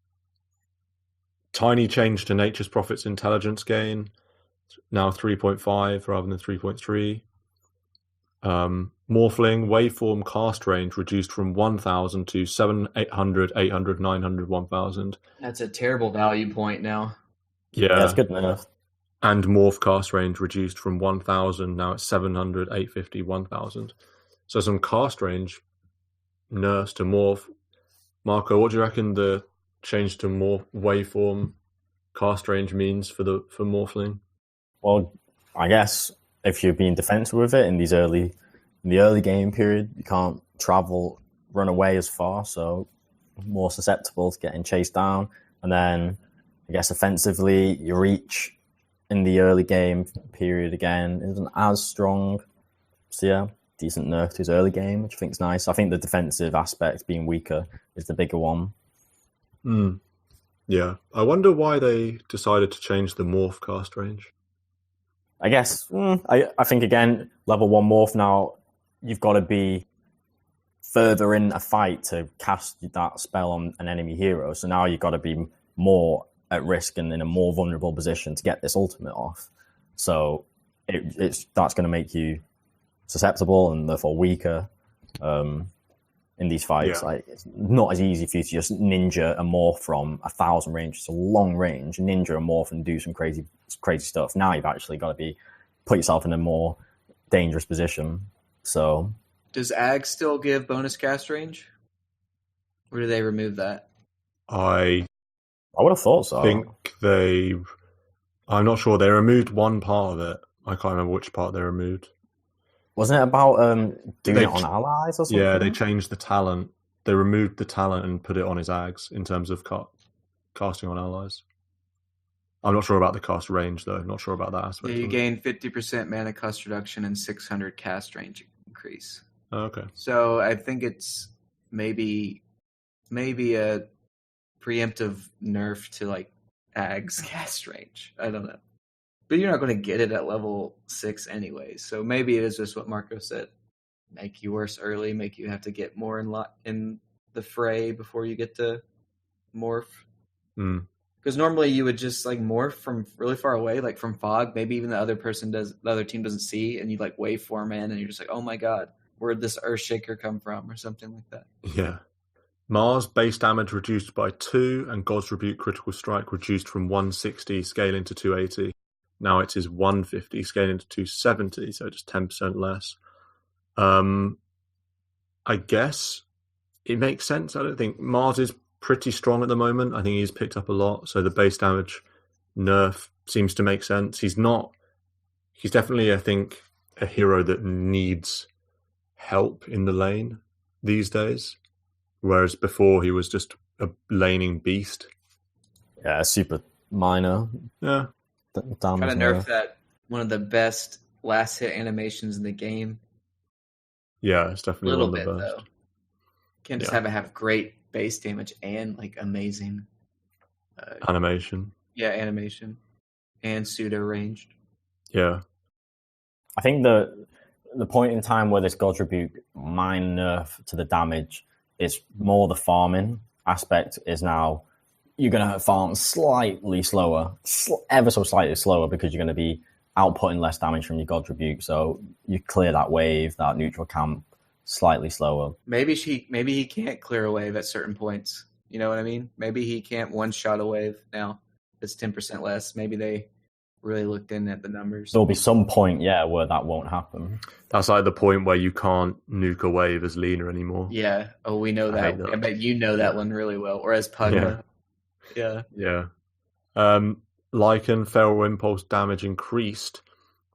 Tiny change to Nature's Prophet's intelligence gain, now 3.5 rather than 3.3. Morphling waveform cast range reduced from 1,000 to 700, 800, 800, 900, 1,000. That's a terrible value point now. Yeah, that's good enough. And morph cast range reduced from 1,000, now it's 700, 850, 1,000. So some cast range nerfs to morph. Marco, what do you reckon the change to morph waveform cast range means for morphling? Well, I guess if you're being defensive with it in the early game period, you can't run away as far, so more susceptible to getting chased down. And then I guess offensively, your reach in the early game period again isn't as strong. So yeah, decent nerf to his early game, which I think is nice. I think the defensive aspect being weaker is the bigger one. Yeah. I wonder why they decided to change the morph cast range. I guess, I think again, level 1 morph now, you've got to be further in a fight to cast that spell on an enemy hero. So now you've got to be more at risk and in a more vulnerable position to get this ultimate off. So that's going to make you susceptible and therefore weaker in these fights. Yeah. Like, it's not as easy for you to just ninja a morph from 1,000 range. It's a long range, ninja a morph and do some crazy stuff. Now you've actually got to put yourself in a more dangerous position. So, does Ag still give bonus cast range, or do they remove that? I would have thought so. I'm not sure. They removed one part of it. I can't remember which part they removed. Wasn't it about doing it on allies or something? Yeah, they changed the talent. They removed the talent and put it on his Ags in terms of casting on allies. I'm not sure about the cast range, though. Not sure about that aspect. Yeah, you gain 50% mana cost reduction and 600 cast range increase. Oh, okay. So I think it's maybe a preemptive nerf to like Ag's cast range. I don't know. But you're not going to get it at level 6 anyway. So maybe it is just what Marco said. Make you worse early, make you have to get more in the fray before you get to morph. Because normally you would just like morph from really far away, like from fog. Maybe even the other team doesn't see, and you like waveform in, and you're just like, oh my god, where'd this Earthshaker come from, or something like that. Yeah. Mars base damage reduced by 2, and God's Rebuke critical strike reduced from 160 scaling to 280. Now it is 150 scaling to 270, so just 10% less. I guess it makes sense. I don't think Mars is pretty strong at the moment. I think he's picked up a lot, so the base damage nerf seems to make sense. He's definitely, I think, a hero that needs help in the lane these days, whereas before he was just a laning beast. Yeah, super minor. Yeah. Kind of nerf that one of the best last hit animations in the game. Yeah, it's definitely one of the best. Though. Can't just have great base damage and like amazing animation. Yeah, animation and pseudo ranged. Yeah, I think the point in time where this God's Rebuke might nerf to the damage is more the farming aspect. Is now you're going to farm slightly slower, ever so slightly slower, because you're going to be outputting less damage from your God's Rebuke, so you clear that wave, that neutral camp, slightly slower. Maybe he can't clear a wave at certain points. You know what I mean? Maybe he can't one-shot a wave now. It's 10% less. Maybe they really looked in at the numbers. There'll be some point, where that won't happen. That's like the point where you can't nuke a wave as Lena anymore. Yeah. Oh, we know that. I bet you know that one really well. Or as Pugma. Yeah. Lycan Feral Impulse damage increased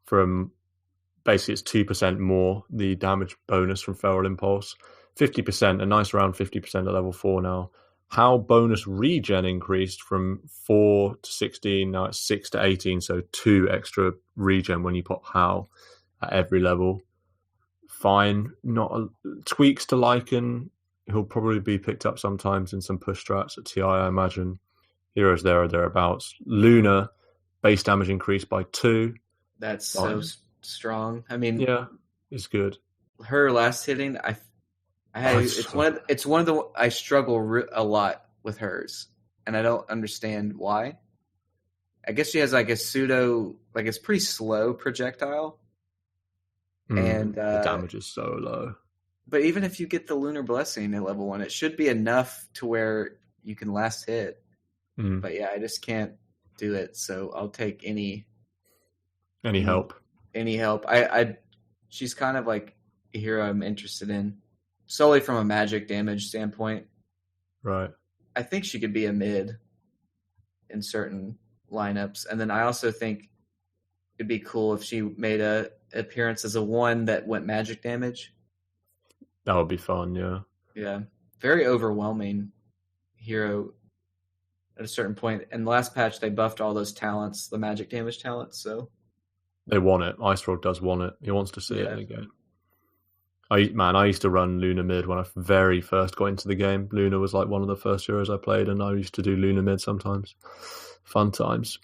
from basically it's 2% more the damage bonus from Feral Impulse. 50%, a nice round 50% at level 4 now. How bonus regen increased from 4 to 16, now it's 6 to 18, so 2 extra regen when you pop How at every level. Fine. Tweaks to Lycan. He'll probably be picked up sometimes in some push strats at TI, I imagine. Heroes there or thereabouts. Luna, base damage increased by 2. That's so strong. I mean, yeah, it's good. Her last hitting, it's one of the I struggle a lot with hers, and I don't understand why. I guess she has like a pseudo, like it's pretty slow projectile, and the damage is so low. But even if you get the Lunar Blessing at level 1, it should be enough to where you can last hit. But yeah, I just can't do it. So I'll take any help. Any help. She's kind of like a hero I'm interested in, solely from a magic damage standpoint. Right. I think she could be a mid in certain lineups, and then I also think it'd be cool if she made a appearance as a 1 that went magic damage. That would be fun. Yeah. Yeah. Very overwhelming hero. At a certain point, in the last patch, they buffed all those talents, the magic damage talents. So they want it. Ice Frog does want it. He wants to see it in the game. I used to run Luna mid when I very first got into the game. Luna was like one of the first heroes I played, and I used to do Luna mid sometimes. Fun times.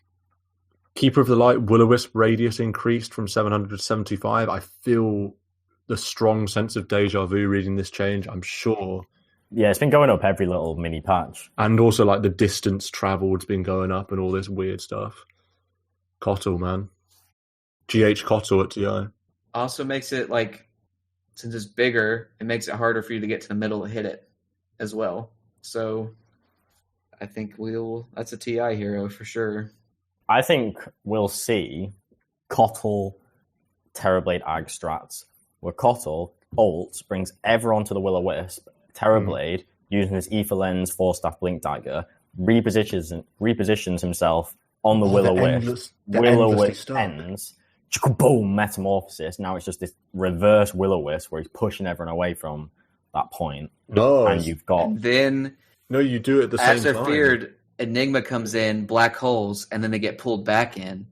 Keeper of the Light, Will-O-Wisp radius increased from 700 to 75. I feel the strong sense of deja vu reading this change. I'm sure. Yeah, it's been going up every little mini patch. And also, like, the distance travelled's been going up and all this weird stuff. Kotl, man. GH Kotl at TI. Also makes it, like, since it's bigger, it makes it harder for you to get to the middle to hit it as well. So, I think that's a TI hero for sure. I think we'll see Kotl Terrorblade Ag strats, where Kotl ults, brings everyone to the Will-O-Wisp. Terrorblade, using his Ether Lens, 4-staff Blink Dagger, repositions himself on the Will-O-Wisp. Will-O-Wisp ends. Boom, Metamorphosis. Now it's just this reverse Will-O-Wisp where he's pushing everyone away from that point. No. And you've got... And then... No, you do it at the same time. As they're feared, Enigma comes in, black holes, and then they get pulled back in.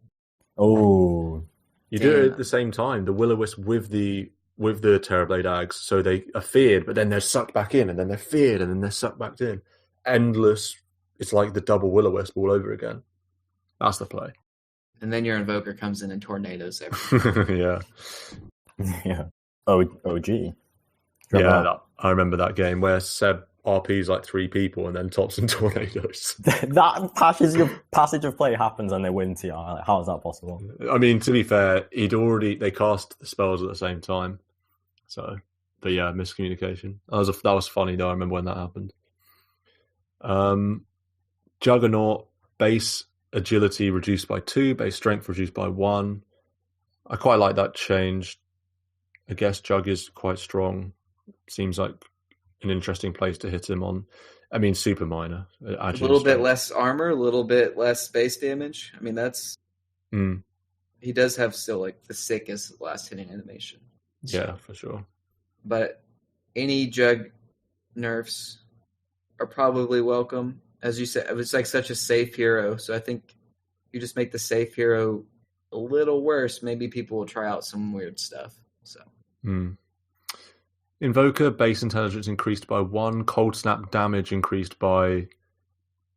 Oh. You do it at the same time. The Will-O-Wisp with the Terrorblade Ags, so they are feared, but then they're sucked back in, and then they're feared, and then they're sucked back in. Endless. It's like the double Will-O-Wisp all over again. That's the play. And then your Invoker comes in and tornadoes everything. Yeah. Yeah. OG. Yeah, I remember that game where Seb RPs like 3 people and then tops and tornadoes. That passage of play happens and they win TR. Like, how is that possible? I mean, to be fair, they cast the spells at the same time. So, but yeah, miscommunication. That was funny though. I remember when that happened. Juggernaut, base agility reduced by 2, base strength reduced by 1. I quite like that change. I guess Jug is quite strong. Seems like an interesting place to hit him on. I mean, super minor. A little bit less armor, a little bit less base damage. I mean, that's... He does have still like the sickest last hitting animation. Yeah, for sure. But any Jug nerfs are probably welcome. As you said, it's like such a safe hero. So I think you just make the safe hero a little worse. Maybe people will try out some weird stuff. So. Invoker, base intelligence increased by 1. Cold Snap damage increased by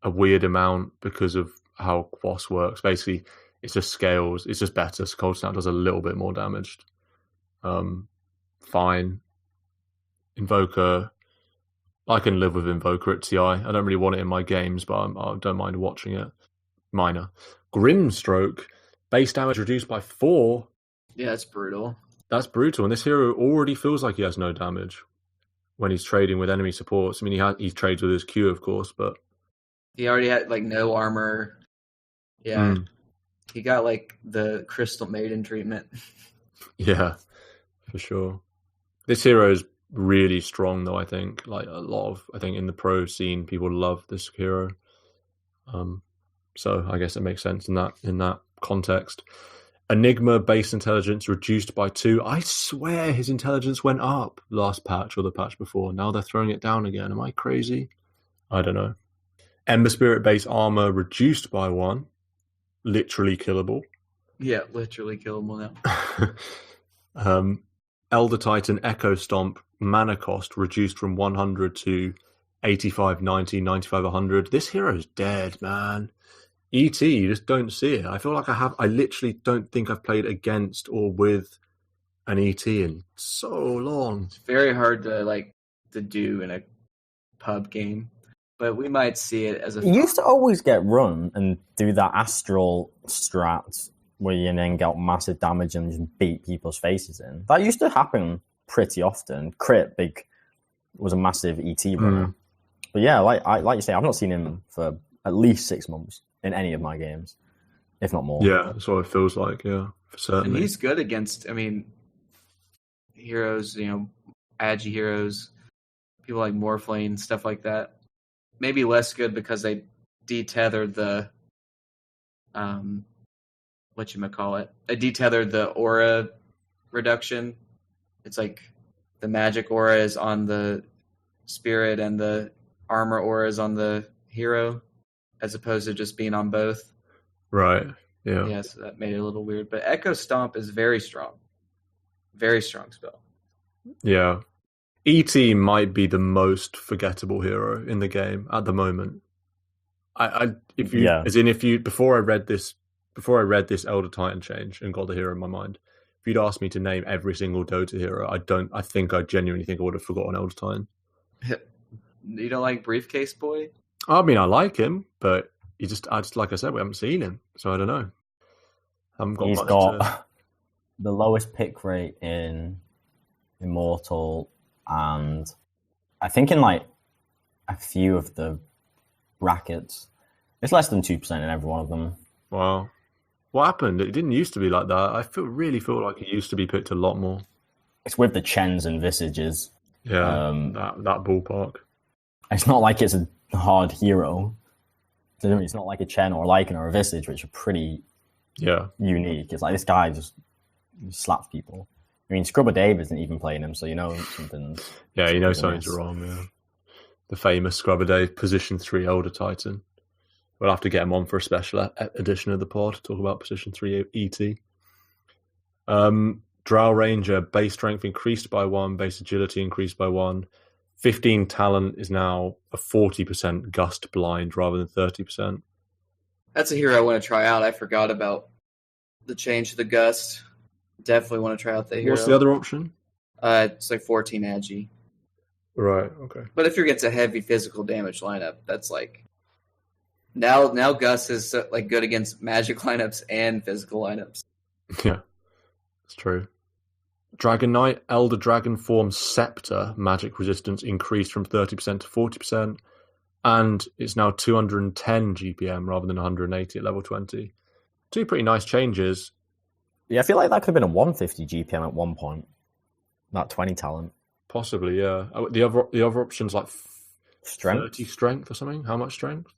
a weird amount because of how Quas works. Basically, it's just scales. It's just better. So Cold Snap does a little bit more damage. Fine. Invoker, I can live with Invoker at TI. I don't really want it in my games, but I don't mind watching it. Minor. Grimstroke, Base damage reduced by 4. Yeah, that's brutal. That's brutal. And this hero already feels like he has no damage when he's trading with enemy supports. I mean, he trades with his Q, of course, but he already had like no armor. Yeah, he got like the Crystal Maiden treatment. Yeah, for sure. This hero is really strong, though. I think in the pro scene, people love this hero. So I guess it makes sense in that context. Enigma base intelligence reduced by 2. I swear his intelligence went up last patch or the patch before. Now they're throwing it down again. Am I crazy? I don't know. Ember Spirit base armor reduced by 1. Literally killable. Yeah, literally killable now. Elder Titan Echo Stomp mana cost reduced from 100 to 85, 90, 95, 100. This hero's dead, man. ET, you just don't see it. I feel like I literally don't think I've played against or with an ET in so long. It's very hard to do in a pub game, but we might see it as a... You used to always get run and do that astral strat where you then get massive damage and just beat people's faces in. That used to happen pretty often. Crit Big was a massive ET runner. But yeah, like you say, I've not seen him for at least 6 months in any of my games, if not more. Yeah, that's what it feels like, yeah, for certain. And he's good against, heroes, agi heroes, people like Morphlane, stuff like that. Maybe less good because they detethered the, they detethered the aura reduction. It's like the magic aura is on the spirit and the armor aura is on the hero, as opposed to just being on both. Right, yeah. Yeah, so that made it a little weird. But Echo Stomp is very strong. Very strong spell. Yeah. ET might be the most forgettable hero in the game at the moment. Before I read this Elder Titan change and got the hero in my mind, if you'd asked me to name every single Dota hero, I genuinely think I would have forgotten Elder Titan. You don't like Briefcase Boy? I mean, I like him, but like I said, we haven't seen him, so I don't know. He's got the lowest pick rate in Immortal, and I think in like a few of the brackets, it's less than 2% in every one of them. Wow. What happened? It didn't used to be like that. I really feel like it used to be picked a lot more. It's with the Chens and Visages. Yeah, that ballpark. It's not like it's a hard hero. It's not like a Chen or a Lycan or a Visage, which are pretty unique. It's like this guy just slaps people. I mean, Scrubber Dave isn't even playing him, so you know something. Yeah, you know something's wrong. Yeah, the famous Scrubber Dave position 3 Elder Titan. We'll have to get him on for a special edition of the pod to talk about position 3 ET. Drow Ranger base strength increased by 1, base agility increased by 1. 15 talent is now a 40% gust blind rather than 30%. That's a hero I want to try out. I forgot about the change to the gust. Definitely want to try out the hero. What's the other option? It's like 14 agi. Right, okay. But if you're against a heavy physical damage lineup, that's like... Now Gus is like good against magic lineups and physical lineups. Yeah, that's true. Dragon Knight, Elder Dragon Form Scepter, magic resistance increased from 30% to 40%, and it's now 210 GPM rather than 180 at level 20. 2 pretty nice changes. Yeah, I feel like that could have been a 150 GPM at one point. That 20 talent. Possibly, yeah. The other option's like strength? 30 strength or something. How much strength?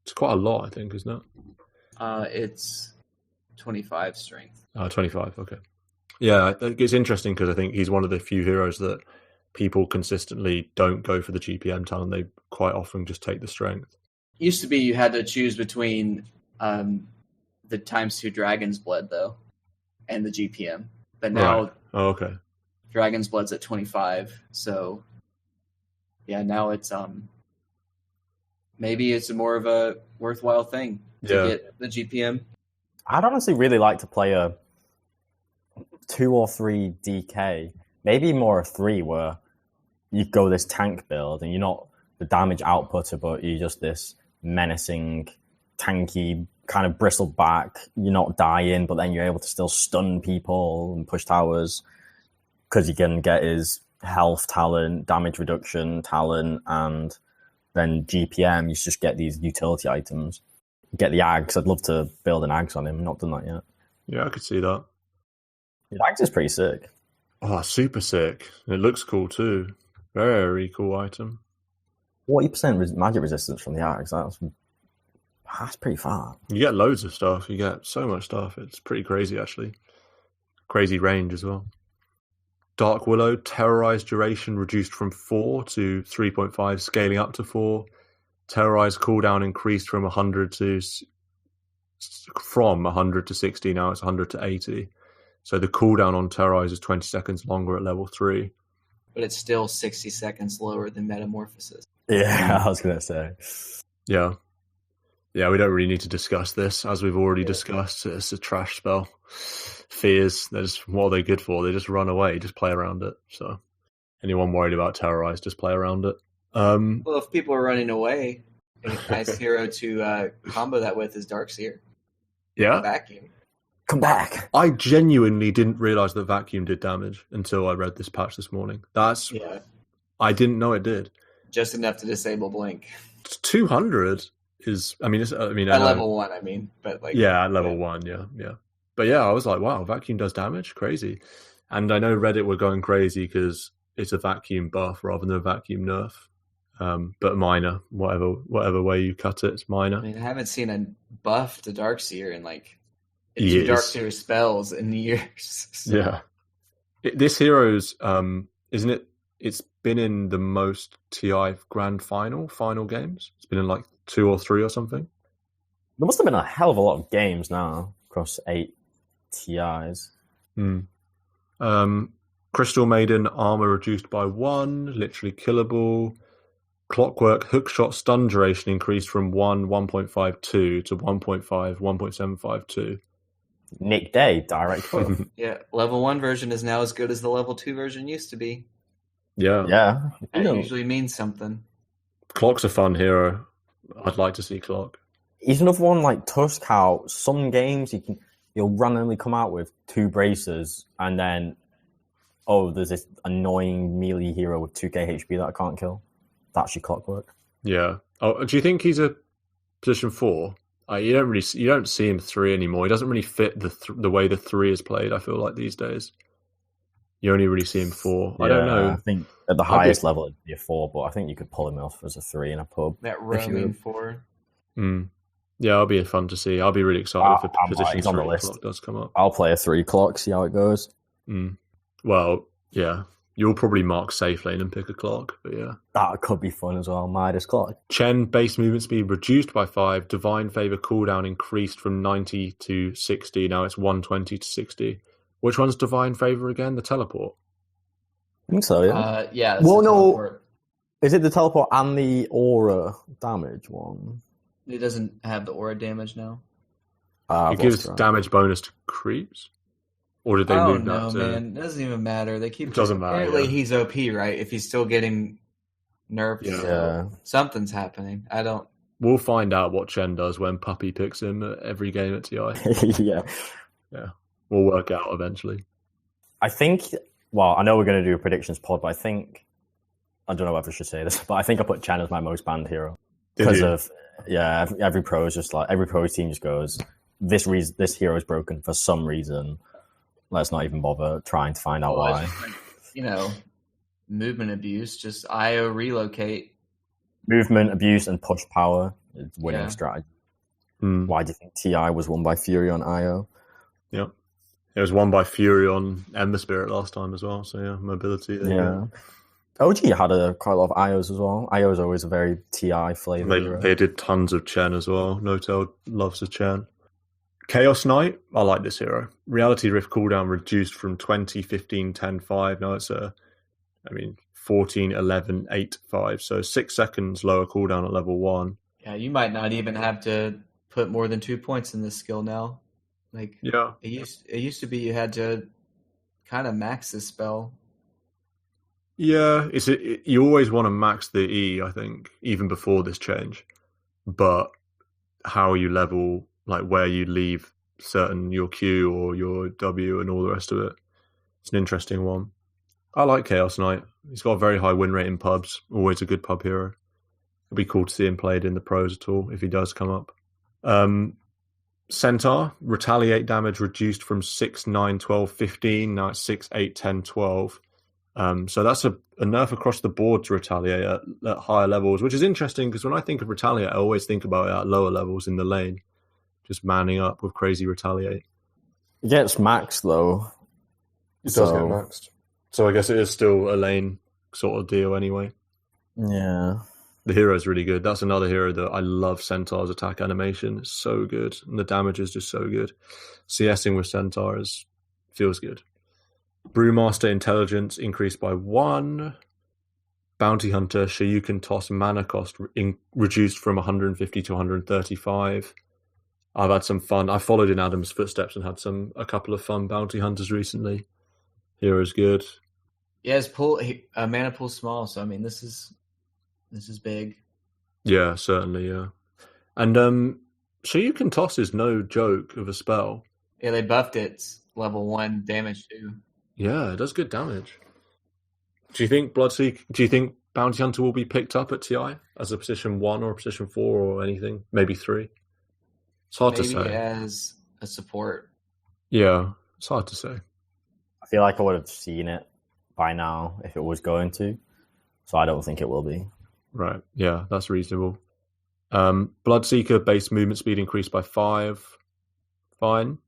It's quite a lot, I think, isn't it? It's 25 strength. 25, okay. Yeah, it's interesting because I think he's one of the few heroes that people consistently don't go for the GPM talent. They quite often just take the strength. Used to be you had to choose between the ×2 Dragon's Blood, though, and the GPM. But now right. Oh, okay. Dragon's Blood's at 25, so yeah, now it's maybe it's more of a worthwhile thing to get the GPM. I'd honestly really like to play a 2 or 3 DK, maybe more a 3, where you go this tank build and you're not the damage outputter, but you're just this menacing, tanky kind of bristle back. You're not dying, but then you're able to still stun people and push towers because you can get his health talent, damage reduction talent, and then GPM. You just get these utility items. Get the Ags. I'd love to build an Ags on him. Not done that yet. Yeah, I could see that. The Ags is pretty sick. Oh, super sick. It looks cool too. Very cool item. 40% magic resistance from the Ags. That's pretty far. You get loads of stuff. You get so much stuff. It's pretty crazy, actually. Crazy range as well. Dark Willow, Terrorize duration reduced from 4 to 3.5, scaling up to 4. Terrorize cooldown increased from 100 to 60. Now it's 100 to 80. So the cooldown on Terrorize is 20 seconds longer at level 3. But it's still 60 seconds lower than Metamorphosis. Yeah, I was going to say. Yeah. Yeah, we don't really need to discuss this. As we've already discussed, it's a trash spell. Fears, what are they good for? They just run away, just play around it. So anyone worried about Terrorize, just play around it. Well, if people are running away, a nice hero to combo that with is Darkseer. Yeah. Vacuum. Come back. I genuinely didn't realize that Vacuum did damage until I read this patch this morning. I didn't know it did. Just enough to disable Blink. 200 is, at level 1, but like. Yeah, at level 1, yeah. But yeah, I was like, wow, Vacuum does damage? Crazy. And I know Reddit were going crazy because it's a Vacuum buff rather than a Vacuum nerf. But minor, whatever way you cut it, it's minor. I haven't seen a buff to Darkseer in two Darkseer spells in years. So. Yeah. This hero's, isn't it? It's been in the most TI grand final games. It's been in 2 or 3 or something. There must have been a hell of a lot of games now across 8 TIs. Crystal Maiden, armor reduced by 1, literally killable. Clockwork, hookshot stun duration increased from 1.52 to 1.5, 1.752. Nick Day, direct buff. Yeah, level 1 version is now as good as the level 2 version used to be. Yeah. That usually means something. Clock's a fun hero. I'd like to see Clock. He's another one like Tusk, how some games you'll randomly come out with 2 bracers and then there's this annoying melee hero with 2k HP that I can't kill. That's your Clockwork. Yeah. Oh, do you think he's a position 4? You don't see him 3 anymore. He doesn't really fit the way the 3 is played. I feel like these days, you only really see him 4. I don't know. I think at the highest level it'd be a 4, but I think you could pull him off as a 3 in a pub. That roaming 4. Yeah, it'll be fun to see. I'll be really excited if position 3 Clock does come up. I'll play a 3 Clock, see how it goes. Well, yeah. You'll probably mark safe lane and pick a Clock, but yeah. That could be fun as well, Midas Clock. Chen, base movement speed reduced by 5. Divine Favor cooldown increased from 90 to 60. Now it's 120 to 60. Which one's Divine Favor again? The teleport? I think so, yeah. Yeah. Well, no. Is it the teleport and the aura damage one? It doesn't have the aura damage now. It gives damage bonus to creeps? Or did they move that? Oh, no, man. It doesn't even matter. They keep. It doesn't matter. Apparently, he's OP, right? If he's still getting nerfed, something's happening. I don't. We'll find out what Chen does when Puppy picks him at every game at TI. Yeah. We'll work out eventually. I think. Well, I know we're going to do a predictions pod, but I don't know whether I should say this, but I think I put Chen as my most banned hero because of every pro is just every pro team just goes this hero is broken for some reason. Let's not even bother trying to find out why. Movement abuse, just IO relocate. Movement abuse and push power is winning strategy. Why do you think TI was won by Fury on IO? Yeah. It was won by Fury on Ember Spirit last time as well. So yeah, mobility. OG had quite a lot of IOs as well. IO is always a very TI flavor. They did tons of Chen as well. No-Tail loves a Chen. Chaos Knight, I like this hero. Reality Rift cooldown reduced from 20, 15, 10, 5. Now it's 14, 11, 8, 5. So 6 seconds lower cooldown at level 1. Yeah, you might not even have to put more than 2 points in this skill now. It used to be you had to kind of max this spell. Yeah, you always want to max the E, I think, even before this change. But how you level like where you leave certain your Q or your W and all the rest of it. It's an interesting one. I like Chaos Knight. He's got a very high win rate in pubs. Always a good pub hero. It'd be cool to see him played in the pros at all if he does come up. Centaur, retaliate damage reduced from 6, 9, 12, 15. Now it's 6, 8, 10, 12. So that's a nerf across the board to retaliate at higher levels, which is interesting because when I think of retaliate, I always think about it at lower levels in the lane. Just manning up with crazy retaliate. It gets maxed though. It does get maxed. So I guess it is still a lane sort of deal anyway. Yeah. The hero's really good. That's another hero that I love. Centaur's attack animation. It's so good. And the damage is just so good. CSing with Centaur feels good. Brewmaster intelligence increased by 1. Bounty Hunter Shoryuken toss mana cost reduced from 150 to 135. I've had some fun. I followed in Adam's footsteps and had a couple of fun Bounty Hunters recently. Hero's good. Yeah, his mana pool's small, so I mean this is big. Yeah, certainly, yeah. And Shoryuken toss is no joke of a spell. Yeah, they buffed its level 1 damage too. Yeah, it does good damage. Do you think Bounty Hunter will be picked up at TI as a position 1 or a position 4 or anything? Maybe 3? It's hard to say. Maybe as a support. Yeah, it's hard to say. I feel like I would have seen it by now if it was going to. So I don't think it will be. Right, yeah, that's reasonable. Bloodseeker base movement speed increased by 5. Fine.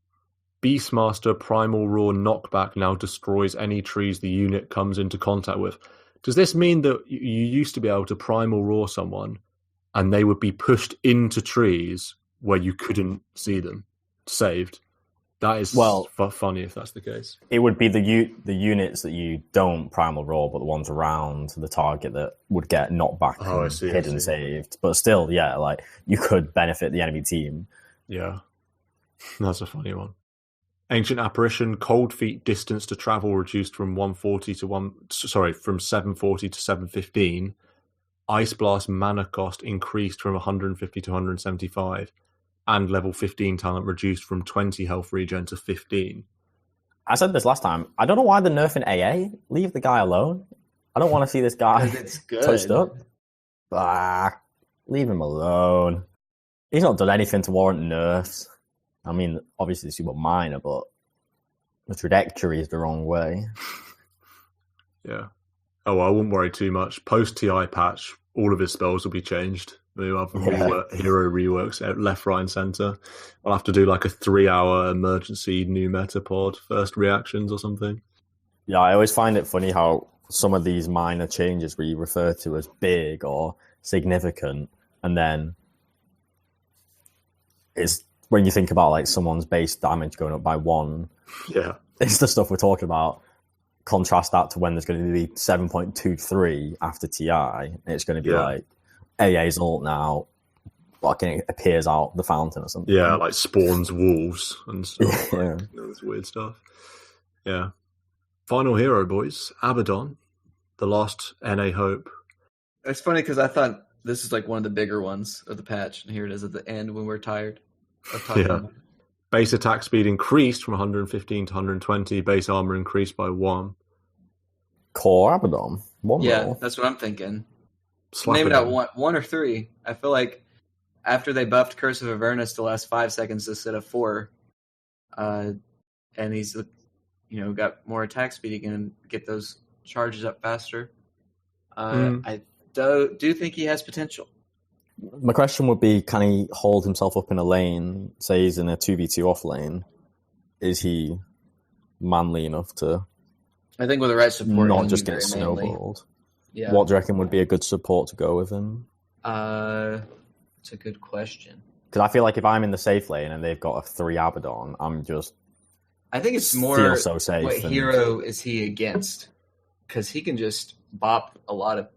Beastmaster Primal Roar knockback now destroys any trees the unit comes into contact with. Does this mean that you used to be able to Primal Roar someone and they would be pushed into trees where you couldn't see them saved? That is funny if that's the case. It would be the units that you don't Primal Roar, but the ones around the target that would get knocked back and hidden saved. But still, yeah, like you could benefit the enemy team. Yeah, that's a funny one. Ancient Apparition, Cold Feet distance to travel reduced from 740 to 715. Ice Blast mana cost increased from 150 to 175. And level 15 talent reduced from 20 health regen to 15. I said this last time. I don't know why they're nerfing AA. Leave the guy alone. I don't want to see this guy touched up. Leave him alone. He's not done anything to warrant nerfs. I mean, obviously super minor, but the trajectory is the wrong way. Yeah. Oh, well, I wouldn't worry too much. Post-TI patch, all of his spells will be changed. We'll have hero reworks left, right, and centre. I'll have to do like a 3-hour emergency new meta pod first reactions or something. Yeah, I always find it funny how some of these minor changes we refer to as big or significant, and then it's when you think about like someone's base damage going up by 1. Yeah, it's the stuff we're talking about. Contrast that to when there's going to be 7.23 after TI, and it's going to be like AA's ult now, like it appears out the fountain or something. Yeah, like spawns wolves and stuff. This weird stuff. Yeah. Final hero, boys. Abaddon, the last NA hope. It's funny because I thought this is like one of the bigger ones of the patch, and here it is at the end when we're tired of talking about it. Base attack speed increased from 115 to 120. Base armor increased by 1. Core Abaddon. Yeah, that's what I'm thinking. Name it out 1 or 3. I feel like after they buffed Curse of Avernus to last 5 seconds instead of 4, and he's got more attack speed, he can get those charges up faster. I do think he has potential. My question would be, can he hold himself up in a lane? Say he's in a 2v2 off lane. Is he manly enough to? I think with the right support, not just get snowballed. Yeah. What do you reckon would be a good support to go with him? It's a good question. Because I feel like if I'm in the safe lane and they've got a 3 Abaddon, I think it's more feel so safe. What hero is he against? Because he can just bop a lot of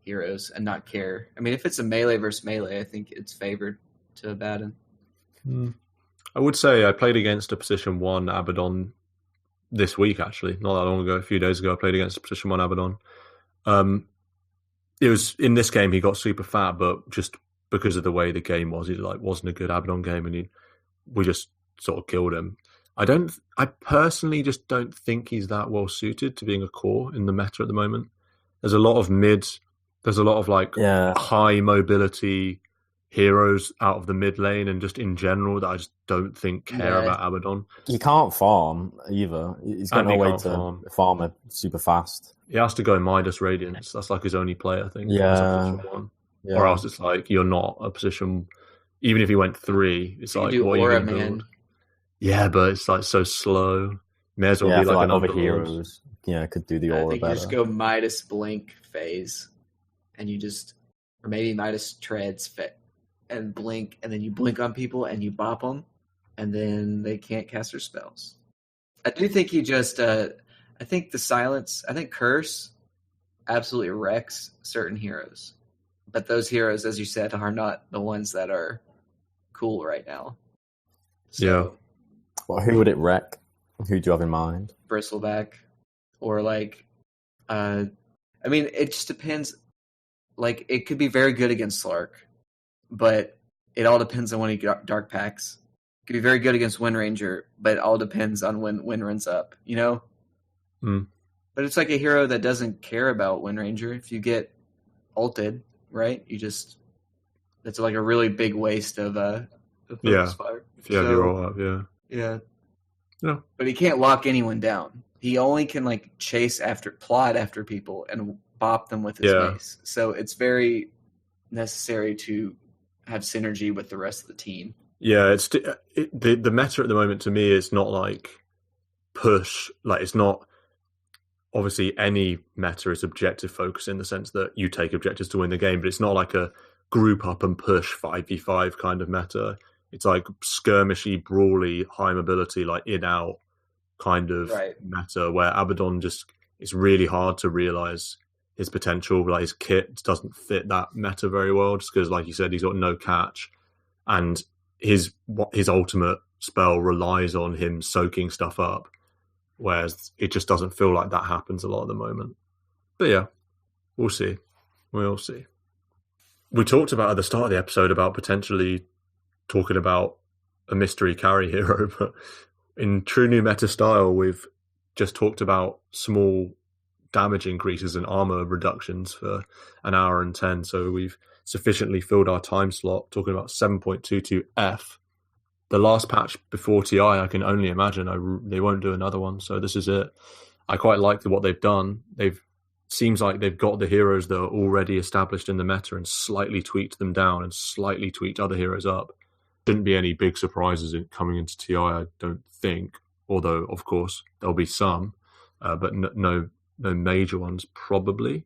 heroes and not care. I mean, if it's a melee versus melee, I think it's favored to Abaddon. I would say I played against a position 1 Abaddon this week, actually. Not that long ago, a few days ago, I played against a position 1 Abaddon. It was in this game he got super fat, but just because of the way the game was. It like wasn't a good Abaddon game, and we just sort of killed him. I personally just don't think he's that well suited to being a core in the meta at the moment. There's a lot of mids. There's a lot of like high mobility heroes out of the mid lane, and just in general that I just don't think care about Abaddon. He can't farm either. He's got no way to farm it super fast. He has to go Midas Radiance. That's like his only play, I think. Yeah. Or else it's like you're not a position. Even if he went 3, it's like what are you going to build? Yeah, but it's like so slow. May as well be like other heroes. Yeah, could do the aura better. You just go Midas Blink phase, and you just, or maybe Midas Treads and blink, and then you blink on people and you bop them, and then they can't cast their spells. I do think he just, I think the silence, I think Curse absolutely wrecks certain heroes. But those heroes, as you said, are not the ones that are cool right now. So, yeah. Well, who would it wreck? Who do you have in mind? Bristleback. Or like, I mean, it just depends. Like, it could be very good against Slark, but it all depends on when he dark packs. It could be very good against Wind Ranger, but it all depends on when Wind runs up, you know? Mm. But it's like a hero that doesn't care about Wind Ranger. If you get ulted, right? That's like a really big waste of focus fire. If you have your all up, yeah. But he can't lock anyone down. He only can like plot after people and bop them with his mace. So it's very necessary to have synergy with the rest of the team. Yeah, the meta at the moment to me is not like push. Like it's not. Obviously, any meta is objective focus in the sense that you take objectives to win the game, but it's not like a group up and push 5v5 kind of meta. It's like skirmishy, brawly, high mobility, like in-out kind of meta where Abaddon just, it's really hard to realize his potential. Like his kit doesn't fit that meta very well just because, like you said, he's got no catch. And his ultimate spell relies on him soaking stuff up. Whereas it just doesn't feel like that happens a lot at the moment. But yeah, we'll see. We'll see. We talked about at the start of the episode about potentially talking about a mystery carry hero, but in true new meta style, we've just talked about small damage increases and armor reductions for an hour and 10. So we've sufficiently filled our time slot talking about 7.22F. The last patch before TI, I can only imagine they won't do another one. So this is it. I quite like what they've done. Seems like they've got the heroes that are already established in the meta and slightly tweaked them down and slightly tweaked other heroes up. Shouldn't be any big surprises coming into TI, I don't think. Although, of course, there'll be some, but no major ones probably.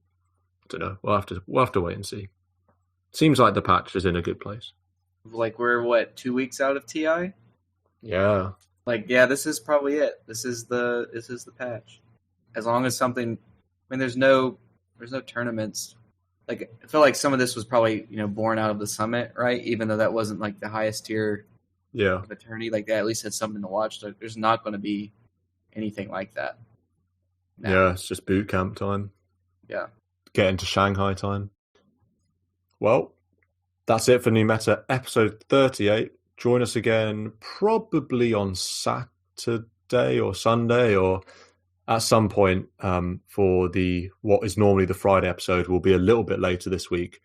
I don't know. We'll have to wait and see. Seems like the patch is in a good place. Like we're 2 weeks out of TI? Yeah. Like this is probably it. This is the patch. As long as something, I mean, there's no tournaments. Like I feel like some of this was probably born out of the summit, right? Even though that wasn't like the highest tier of attorney, like they at least had something to watch. Like, there's not going to be anything like that. Now. Yeah, it's just boot camp time. Yeah. Get into Shanghai time. Well, that's it for New Meta episode 38. Join us again probably on Saturday or Sunday or at some point for what is normally the Friday episode. Will be a little bit later this week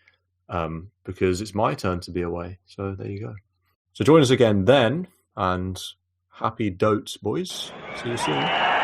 because it's my turn to be away. So there you go. So join us again then, and happy dotes, boys. See you soon.